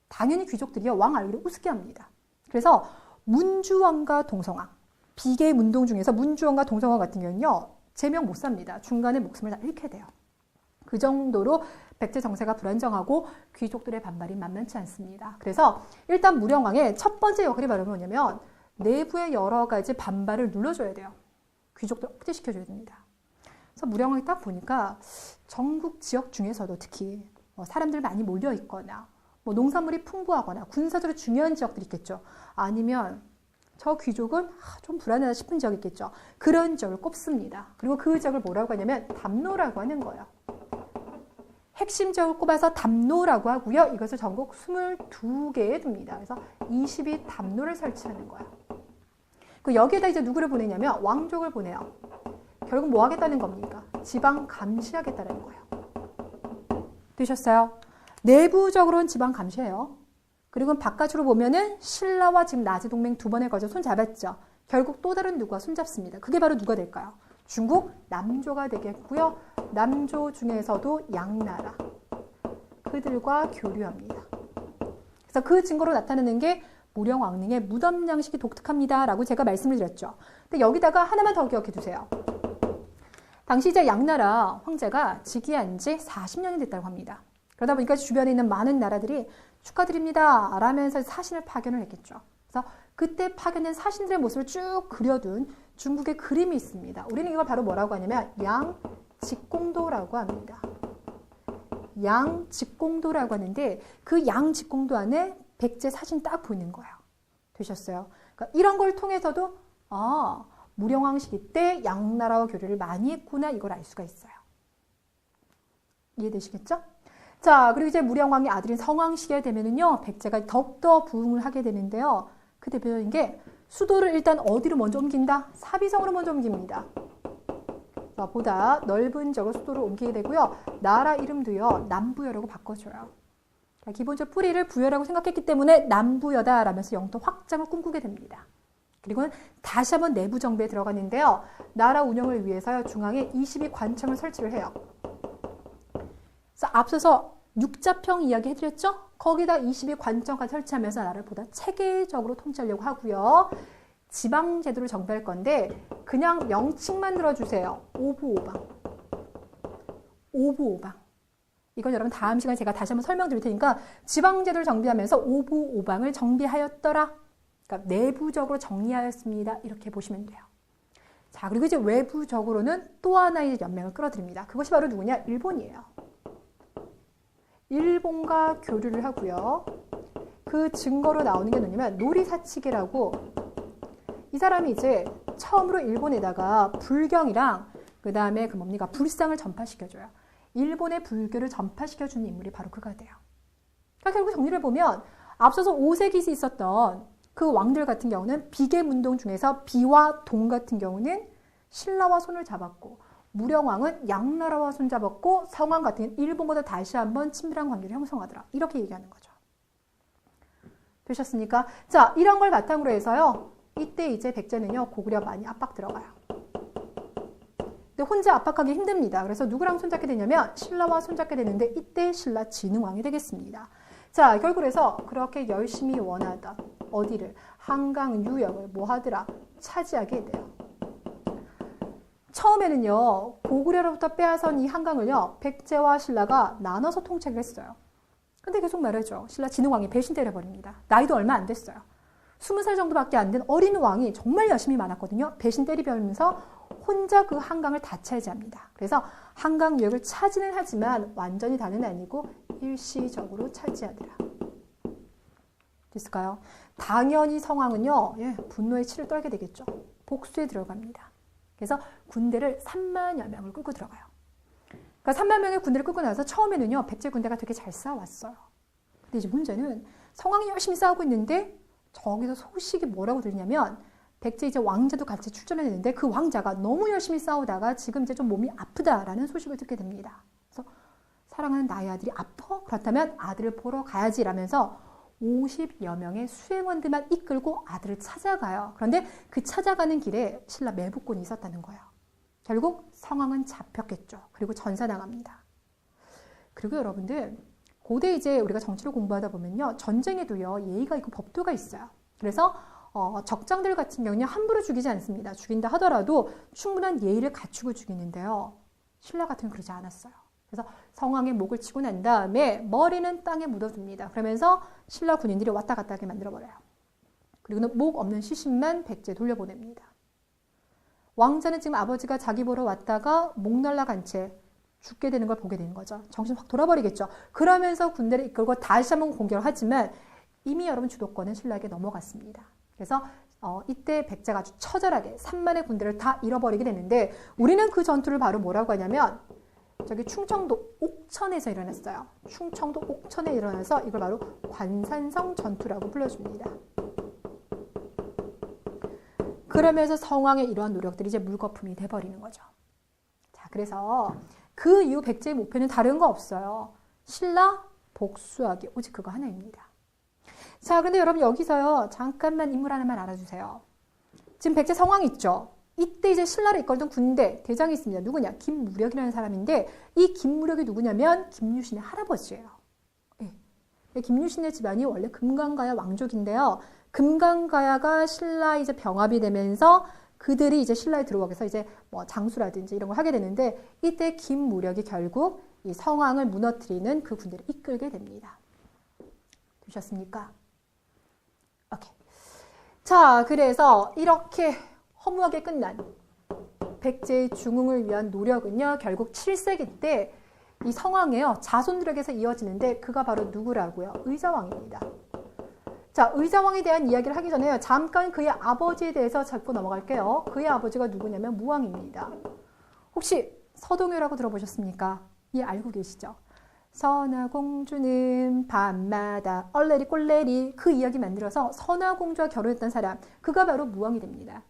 당연히 귀족들이요. 왕 알기를 우습게 합니다. 그래서 문주왕과 동성왕, 비계문동 중에서 문주왕과 동성왕 같은 경우는요. 제명 못 삽니다. 중간에 목숨을 다 잃게 돼요. 그 정도로 백제 정세가 불안정하고 귀족들의 반발이 만만치 않습니다. 그래서 일단 무령왕의 첫 번째 역할이 바로 뭐냐면 내부의 여러 가지 반발을 눌러줘야 돼요. 귀족들 억제시켜줘야 됩니다. 그래서 무령왕이 딱 보니까 전국 지역 중에서도 특히 사람들 많이 몰려있거나 뭐 농산물이 풍부하거나 군사적으로 중요한 지역들이 있겠죠. 아니면 저 귀족은 좀 불안하다 싶은 지역이 있겠죠. 그런 지역을 꼽습니다. 그리고 그 지역을 뭐라고 하냐면 담로라고 하는 거예요. 핵심 지역을 꼽아서 담로라고 하고요. 이것을 전국 22개에 둡니다. 그래서 22담로를 설치하는 거예요. 그 여기에다 이제 누구를 보내냐면 왕족을 보내요. 결국 뭐 하겠다는 겁니까? 지방 감시하겠다는 거예요. 되셨어요? 내부적으로는 지방 감시해요. 그리고 바깥으로 보면은 신라와 지금 나제동맹 두 번에 걸쳐 손 잡았죠. 결국 또 다른 누가 손 잡습니다. 그게 바로 누가 될까요? 중국 남조가 되겠고요. 남조 중에서도 양나라. 그들과 교류합니다. 그래서 그 증거로 나타나는 게 무령왕릉의 무덤 양식이 독특합니다. 라고 제가 말씀을 드렸죠. 근데 여기다가 하나만 더 기억해 두세요. 당시 이제 양나라 황제가 즉위한 지 40년이 됐다고 합니다. 그러다 보니까 주변에 있는 많은 나라들이 축하드립니다. 라면서 사신을 파견을 했겠죠. 그래서 그때 파견된 사신들의 모습을 쭉 그려둔 중국의 그림이 있습니다. 우리는 이걸 바로 뭐라고 하냐면 양직공도라고 합니다. 양직공도라고 하는데 그 양직공도 안에 백제 사진 딱 보이는 거예요. 되셨어요? 그러니까 이런 걸 통해서도 무령왕 시기 때 양나라와 교류를 많이 했구나 이걸 알 수가 있어요. 이해되시겠죠? 자, 그리고 이제 무령왕의 아들인 성왕 시기가 되면은요, 백제가 더욱더 부흥을 하게 되는데요. 그 대표적인 게 수도를 일단 어디로 먼저 옮긴다? 사비성으로 먼저 옮깁니다. 자, 보다 넓은 적으로 수도를 옮기게 되고요. 나라 이름도요, 남부여라고 바꿔줘요. 기본적으로 뿌리를 부여라고 생각했기 때문에 남부여다라면서 영토 확장을 꿈꾸게 됩니다. 그리고는 다시 한번 내부 정비에 들어갔는데요. 나라 운영을 위해서 중앙에 22관청을 설치를 해요. 그래서 앞서서 육자평 이야기 해드렸죠? 거기다 22관청까지 설치하면서 나라를 보다 체계적으로 통치하려고 하고요. 지방제도를 정비할 건데 그냥 명칭만 들어주세요. 오부오방. 오부오방. 이건 여러분 다음 시간에 제가 다시 한번 설명드릴 테니까 지방제도를 정비하면서 오부오방을 정비하였더라. 그러니까 내부적으로 정리하였습니다. 이렇게 보시면 돼요. 자, 그리고 이제 외부적으로는 또 하나의 연맹을 끌어들입니다. 그것이 바로 누구냐? 일본이에요. 일본과 교류를 하고요. 그 증거로 나오는 게 뭐냐면 노리사치계라고 이 사람이 이제 처음으로 일본에다가 불경이랑 그 다음에 그 뭡니까? 불상을 전파시켜줘요. 일본의 불교를 전파시켜주는 인물이 바로 그가 돼요. 그러니까 결국 정리를 보면 앞서서 5세기에 있었던 그 왕들 같은 경우는 비계문동 중에서 비와 동 같은 경우는 신라와 손을 잡았고 무령왕은 양나라와 손잡았고 성왕 같은 경우는 일본보다 다시 한번 친밀한 관계를 형성하더라. 이렇게 얘기하는 거죠. 되셨습니까? 자, 이런 걸 바탕으로 해서요. 이때 이제 백제는요. 고구려 많이 압박 들어가요. 근데 혼자 압박하기 힘듭니다. 그래서 누구랑 손잡게 되냐면 신라와 손잡게 되는데 이때 신라 진흥왕이 되겠습니다. 자, 결국 그래서 그렇게 열심히 원하던 어디를 한강 유역을 뭐 하더라? 차지하게 돼요. 처음에는요. 고구려로부터 빼앗은 이 한강을요. 백제와 신라가 나눠서 통치를 했어요. 근데 계속 말하죠. 신라 진흥왕이 배신 때려버립니다. 나이도 얼마 안 됐어요. 20살 정도밖에 안 된 어린 왕이 정말 열심히 많았거든요. 배신 때리면서 혼자 그 한강을 다 차지합니다. 그래서 한강 유역을 차지는 하지만 완전히 다는 아니고 일시적으로 차지하더라. 됐을까요? 당연히 성왕은요. 분노의 치를 떨게 되겠죠. 복수에 들어갑니다. 그래서 군대를 3만여 명을 끌고 들어가요. 그러니까 3만 명의 군대를 끌고 나서 처음에는요. 백제 군대가 되게 잘 싸웠어요. 근데 이제 문제는 성왕이 열심히 싸우고 있는데 저기서 소식이 뭐라고 들리냐면 백제 이제 왕자도 같이 출전했는데 그 왕자가 너무 열심히 싸우다가 지금 이제 좀 몸이 아프다라는 소식을 듣게 됩니다. 그래서 사랑하는 나의 아들이 아파? 그렇다면 아들을 보러 가야지 라면서 50여 명의 수행원들만 이끌고 아들을 찾아가요. 그런데 그 찾아가는 길에 신라 매복군이 있었다는 거예요. 결국 성왕은 잡혔겠죠. 그리고 전사당합니다. 그리고 여러분들 고대 이제 우리가 정치를 공부하다 보면요. 전쟁에도요. 예의가 있고 법도가 있어요. 그래서 적장들 같은 경우는 함부로 죽이지 않습니다. 죽인다 하더라도 충분한 예의를 갖추고 죽이는데요. 신라 같은 경우는 그러지 않았어요. 그래서 성왕의 목을 치고 난 다음에 머리는 땅에 묻어둡니다. 그러면서 신라 군인들이 왔다 갔다 하게 만들어버려요. 그리고는 목 없는 시신만 백제에 돌려보냅니다. 왕자는 지금 아버지가 자기 보러 왔다가 목 날라간 채 죽게 되는 걸 보게 되는 거죠. 정신 확 돌아버리겠죠. 그러면서 군대를 이끌고 다시 한번 공격을 하지만 이미 여러분 주도권은 신라에게 넘어갔습니다. 그래서 이때 백제가 아주 처절하게 3만의 군대를 다 잃어버리게 되는데 우리는 그 전투를 바로 뭐라고 하냐면 저기 충청도 옥천에서 일어났어요. 충청도 옥천에 일어나서 이걸 바로 관산성 전투라고 불러줍니다. 그러면서 성왕의 이러한 노력들이 이제 물거품이 돼버리는 거죠. 자, 그래서 그 이후 백제의 목표는 다른 거 없어요. 신라 복수하기 오직 그거 하나입니다. 자, 그런데 여러분 여기서요. 잠깐만 인물 하나만 알아주세요. 지금 백제 성왕 있죠? 이때 이제 신라를 이끌던 군대 대장이 있습니다. 누구냐? 김무력이라는 사람인데 이 김무력이 누구냐면 김유신의 할아버지예요. 네. 김유신의 집안이 원래 금강가야 왕족인데요. 금강가야가 신라 이제 병합이 되면서 그들이 이제 신라에 들어오면서 이제 뭐 장수라든지 이런 걸 하게 되는데 이때 김무력이 결국 이 성왕을 무너뜨리는 그 군대를 이끌게 됩니다. 되셨습니까? 오케이. 자, 그래서 이렇게 허무하게 끝난 백제의 중흥을 위한 노력은요, 결국 7세기 때 이 성왕이에요. 자손들에게서 이어지는데 그가 바로 누구라고요? 의자왕입니다. 자, 의자왕에 대한 이야기를 하기 전에 잠깐 그의 아버지에 대해서 짚고 넘어갈게요. 그의 아버지가 누구냐면 무왕입니다. 혹시 서동요라고 들어보셨습니까? 예, 알고 계시죠? 선화공주는 밤마다 얼레리 꼴레리 그 이야기 만들어서 선화공주와 결혼했던 사람, 그가 바로 무왕이 됩니다.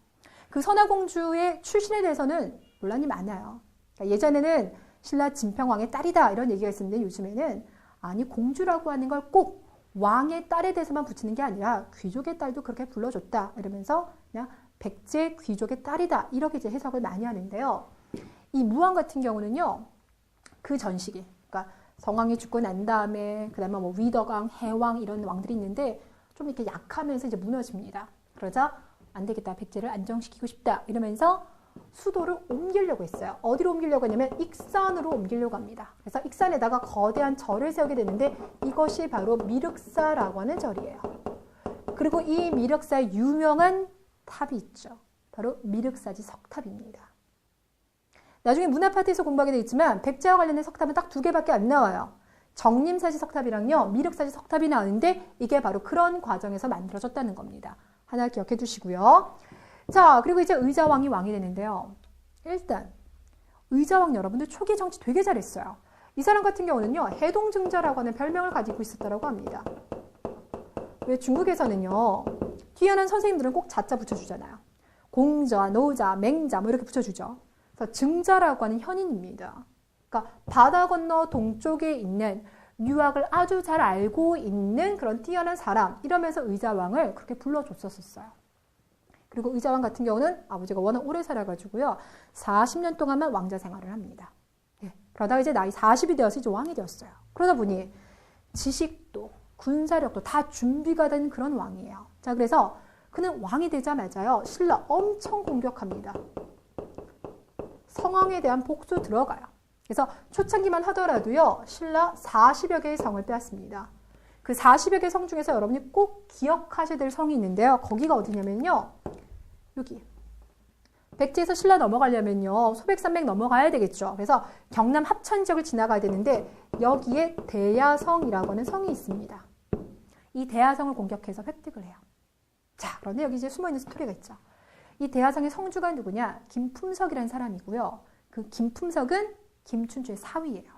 그 선화공주의 출신에 대해서는 논란이 많아요. 그러니까 예전에는 신라 진평왕의 딸이다 이런 얘기가 있었는데 요즘에는 아니 공주라고 하는 걸 꼭 왕의 딸에 대해서만 붙이는 게 아니라 귀족의 딸도 그렇게 불러줬다 이러면서 그냥 백제 귀족의 딸이다 이렇게 이제 해석을 많이 하는데요. 이 무왕 같은 경우는요, 그 전시기, 그러니까 성왕이 죽고 난 다음에 그다음에 뭐 위덕왕, 해왕 이런 왕들이 있는데 좀 이렇게 약하면서 이제 무너집니다. 그러자 안 되겠다, 백제를 안정시키고 싶다 이러면서 수도를 옮기려고 했어요. 어디로 옮기려고 하냐면 익산으로 옮기려고 합니다. 그래서 익산에다가 거대한 절을 세우게 되는데 이것이 바로 미륵사라고 하는 절이에요. 그리고 이 미륵사의 유명한 탑이 있죠. 바로 미륵사지 석탑입니다. 나중에 문화파트에서 공부하게 되어 있지만 백제와 관련된 석탑은 딱 2개밖에 안 나와요. 정림사지 석탑이랑요, 미륵사지 석탑이 나오는데 이게 바로 그런 과정에서 만들어졌다는 겁니다. 하나 기억해 두시고요. 자, 그리고 이제 의자왕이 왕이 되는데요. 일단 의자왕 여러분들 초기 정치 되게 잘했어요. 이 사람 같은 경우는요, 해동증자라고 하는 별명을 가지고 있었다고 합니다. 왜 중국에서는요, 뛰어난 선생님들은 꼭 자자 붙여주잖아요. 공자, 노자, 맹자 뭐 이렇게 붙여주죠. 그래서 증자라고 하는 현인입니다. 그러니까 바다 건너 동쪽에 있는 유학을 아주 잘 알고 있는 그런 뛰어난 사람, 이러면서 의자왕을 그렇게 불러줬었어요. 그리고 의자왕 같은 경우는 아버지가 워낙 오래 살아가지고요, 40년 동안만 왕자 생활을 합니다. 예, 그러다가 이제 나이 40이 되어서 이제 왕이 되었어요. 그러다 보니 지식도 군사력도 다 준비가 된 그런 왕이에요. 자, 그래서 그는 왕이 되자마자요, 신라 엄청 공격합니다. 성왕에 대한 복수 들어가요. 그래서 초창기만 하더라도요, 신라 40여 개의 성을 빼앗습니다. 그 40여 개의 성 중에서 여러분이 꼭 기억하셔야 될 성이 있는데요. 거기가 어디냐면요, 여기 백제에서 신라 넘어가려면요, 소백산맥 넘어가야 되겠죠. 그래서 경남 합천 지역을 지나가야 되는데 여기에 대야성이라고 하는 성이 있습니다. 이 대야성을 공격해서 획득을 해요. 자, 그런데 여기 이제 숨어있는 스토리가 있죠. 이 대야성의 성주가 누구냐? 김품석이라는 사람이고요. 그 김품석은 김춘추의 사위예요.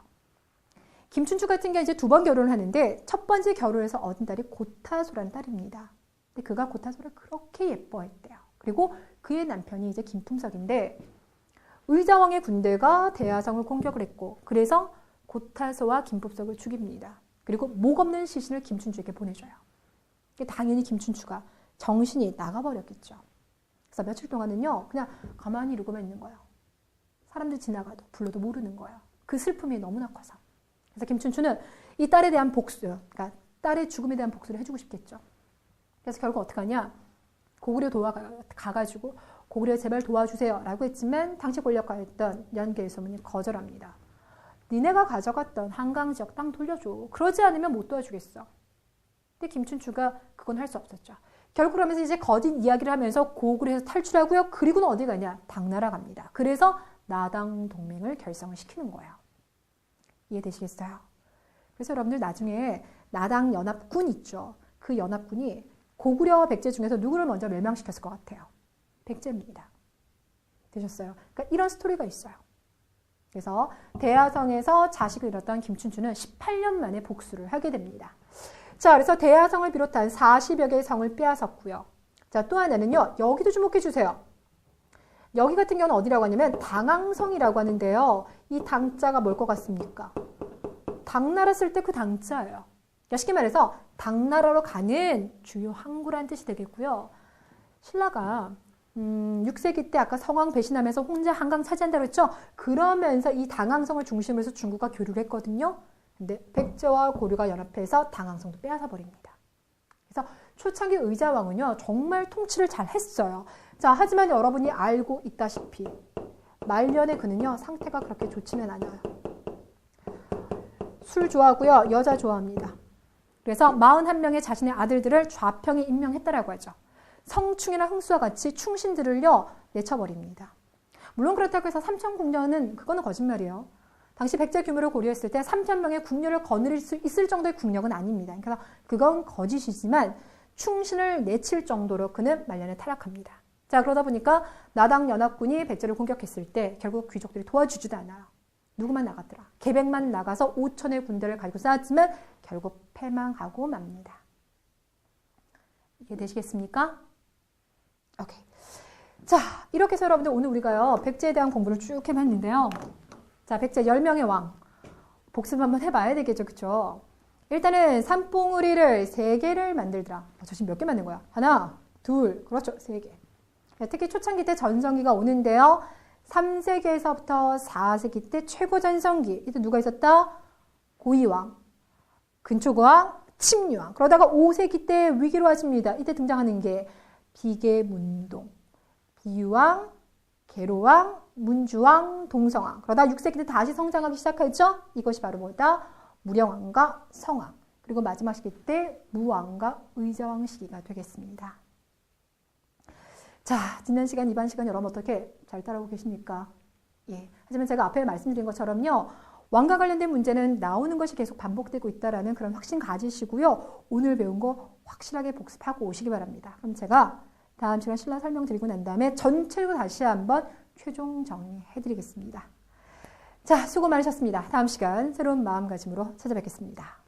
김춘추 같은 경우 이제 2번 결혼을 하는데 첫 번째 결혼해서 얻은 딸이 고타소라는 딸입니다. 근데 그가 고타소를 그렇게 예뻐했대요. 그리고 그의 남편이 이제 김품석인데 의자왕의 군대가 대야성을 공격을 했고 그래서 고타소와 김품석을 죽입니다. 그리고 목 없는 시신을 김춘추에게 보내줘요. 당연히 김춘추가 정신이 나가버렸겠죠. 그래서 며칠 동안은요, 그냥 가만히 이러고만 있는 거예요. 사람들 지나가도 불러도 모르는 거예요. 그 슬픔이 너무나 커서. 그래서 김춘추는 이 딸에 대한 복수, 그러니까 딸의 죽음에 대한 복수를 해주고 싶겠죠. 그래서 결국 어떻게 하냐? 고구려 가가지고 고구려 제발 도와주세요 라고 했지만 당시 권력가였던 연계소문이 거절합니다. 니네가 가져갔던 한강 지역 땅 돌려줘. 그러지 않으면 못 도와주겠어. 근데 김춘추가 그건 할 수 없었죠. 결국 그러면서 이제 거짓 이야기를 하면서 고구려에서 탈출하고요. 그리고는 어디 가냐? 당나라 갑니다. 그래서 나당 동맹을 결성을 시키는 거예요. 이해되시겠어요? 그래서 여러분들 나중에 나당 연합군 있죠. 그 연합군이 고구려와 백제 중에서 누구를 먼저 멸망시켰을 것 같아요? 백제입니다. 되셨어요? 그러니까 이런 스토리가 있어요. 그래서 대야성에서 자식을 잃었던 김춘추는 18년 만에 복수를 하게 됩니다. 자, 그래서 대야성을 비롯한 40여 개의 성을 빼앗았고요. 자, 또 하나는요, 여기도 주목해 주세요. 여기 같은 경우는 어디라고 하냐면 당항성이라고 하는데요. 이 당자가 뭘 것 같습니까? 당나라 쓸 때 그 당자예요. 그러니까 쉽게 말해서 당나라로 가는 주요 항구라는 뜻이 되겠고요. 신라가 6세기 때 아까 성왕 배신하면서 혼자 한강 차지한다고 했죠? 그러면서 이 당항성을 중심으로 해서 중국과 교류를 했거든요. 근데 백제와 고려가 연합해서 당항성도 빼앗아 버립니다. 그래서 초창기 의자왕은요, 정말 통치를 잘 했어요. 자, 하지만 여러분이 알고 있다시피 말년에 그는요, 상태가 그렇게 좋지는 않아요. 술 좋아하고요, 여자 좋아합니다. 그래서 41명의 자신의 아들들을 좌평에 임명했다라고 하죠. 성충이나 흥수와 같이 충신들을요, 내쳐버립니다. 물론 그렇다고 해서 삼천궁녀는 그거는 거짓말이에요. 당시 백제 규모를 고려했을 때 3,000명의 궁녀를 거느릴 수 있을 정도의 국력은 아닙니다. 그래서 그건 거짓이지만 충신을 내칠 정도로 그는 말년에 타락합니다. 자, 그러다 보니까 나당 연합군이 백제를 공격했을 때 결국 귀족들이 도와주지도 않아요. 누구만 나갔더라. 계백만 나가서 5천의 군대를 가지고 싸웠지만 결국 패망하고 맙니다. 이해되시겠습니까? 오케이. 자, 이렇게 해서 여러분들 오늘 우리가요, 백제에 대한 공부를 쭉 해봤는데요. 자, 백제 10명의 왕. 복습 한번 해봐야 되겠죠, 그쵸? 일단은 산봉우리를 3개를 만들더라. 저 지금 몇 개 만든 거야? 하나, 둘, 그렇죠, 3개. 특히 초창기 때 전성기가 오는데요. 3세기에서부터 4세기 때 최고 전성기. 이때 누가 있었다? 고이왕, 근초고왕, 침류왕. 그러다가 5세기 때 위기로 하십니다. 이때 등장하는 게 비계문동, 비유왕, 계로왕, 문주왕, 동성왕. 그러다 6세기 때 다시 성장하기 시작했죠. 이것이 바로 뭐다? 무령왕과 성왕. 그리고 마지막 시기 때 무왕과 의자왕 시기가 되겠습니다. 자, 지난 시간, 이번 시간 여러분 어떻게 잘 따라오고 계십니까? 예. 하지만 제가 앞에 말씀드린 것처럼요. 왕과 관련된 문제는 나오는 것이 계속 반복되고 있다는 그런 확신 가지시고요. 오늘 배운 거 확실하게 복습하고 오시기 바랍니다. 그럼 제가 다음 시간 신라 설명드리고 난 다음에 전체로 다시 한번 최종 정리해드리겠습니다. 자, 수고 많으셨습니다. 다음 시간 새로운 마음가짐으로 찾아뵙겠습니다.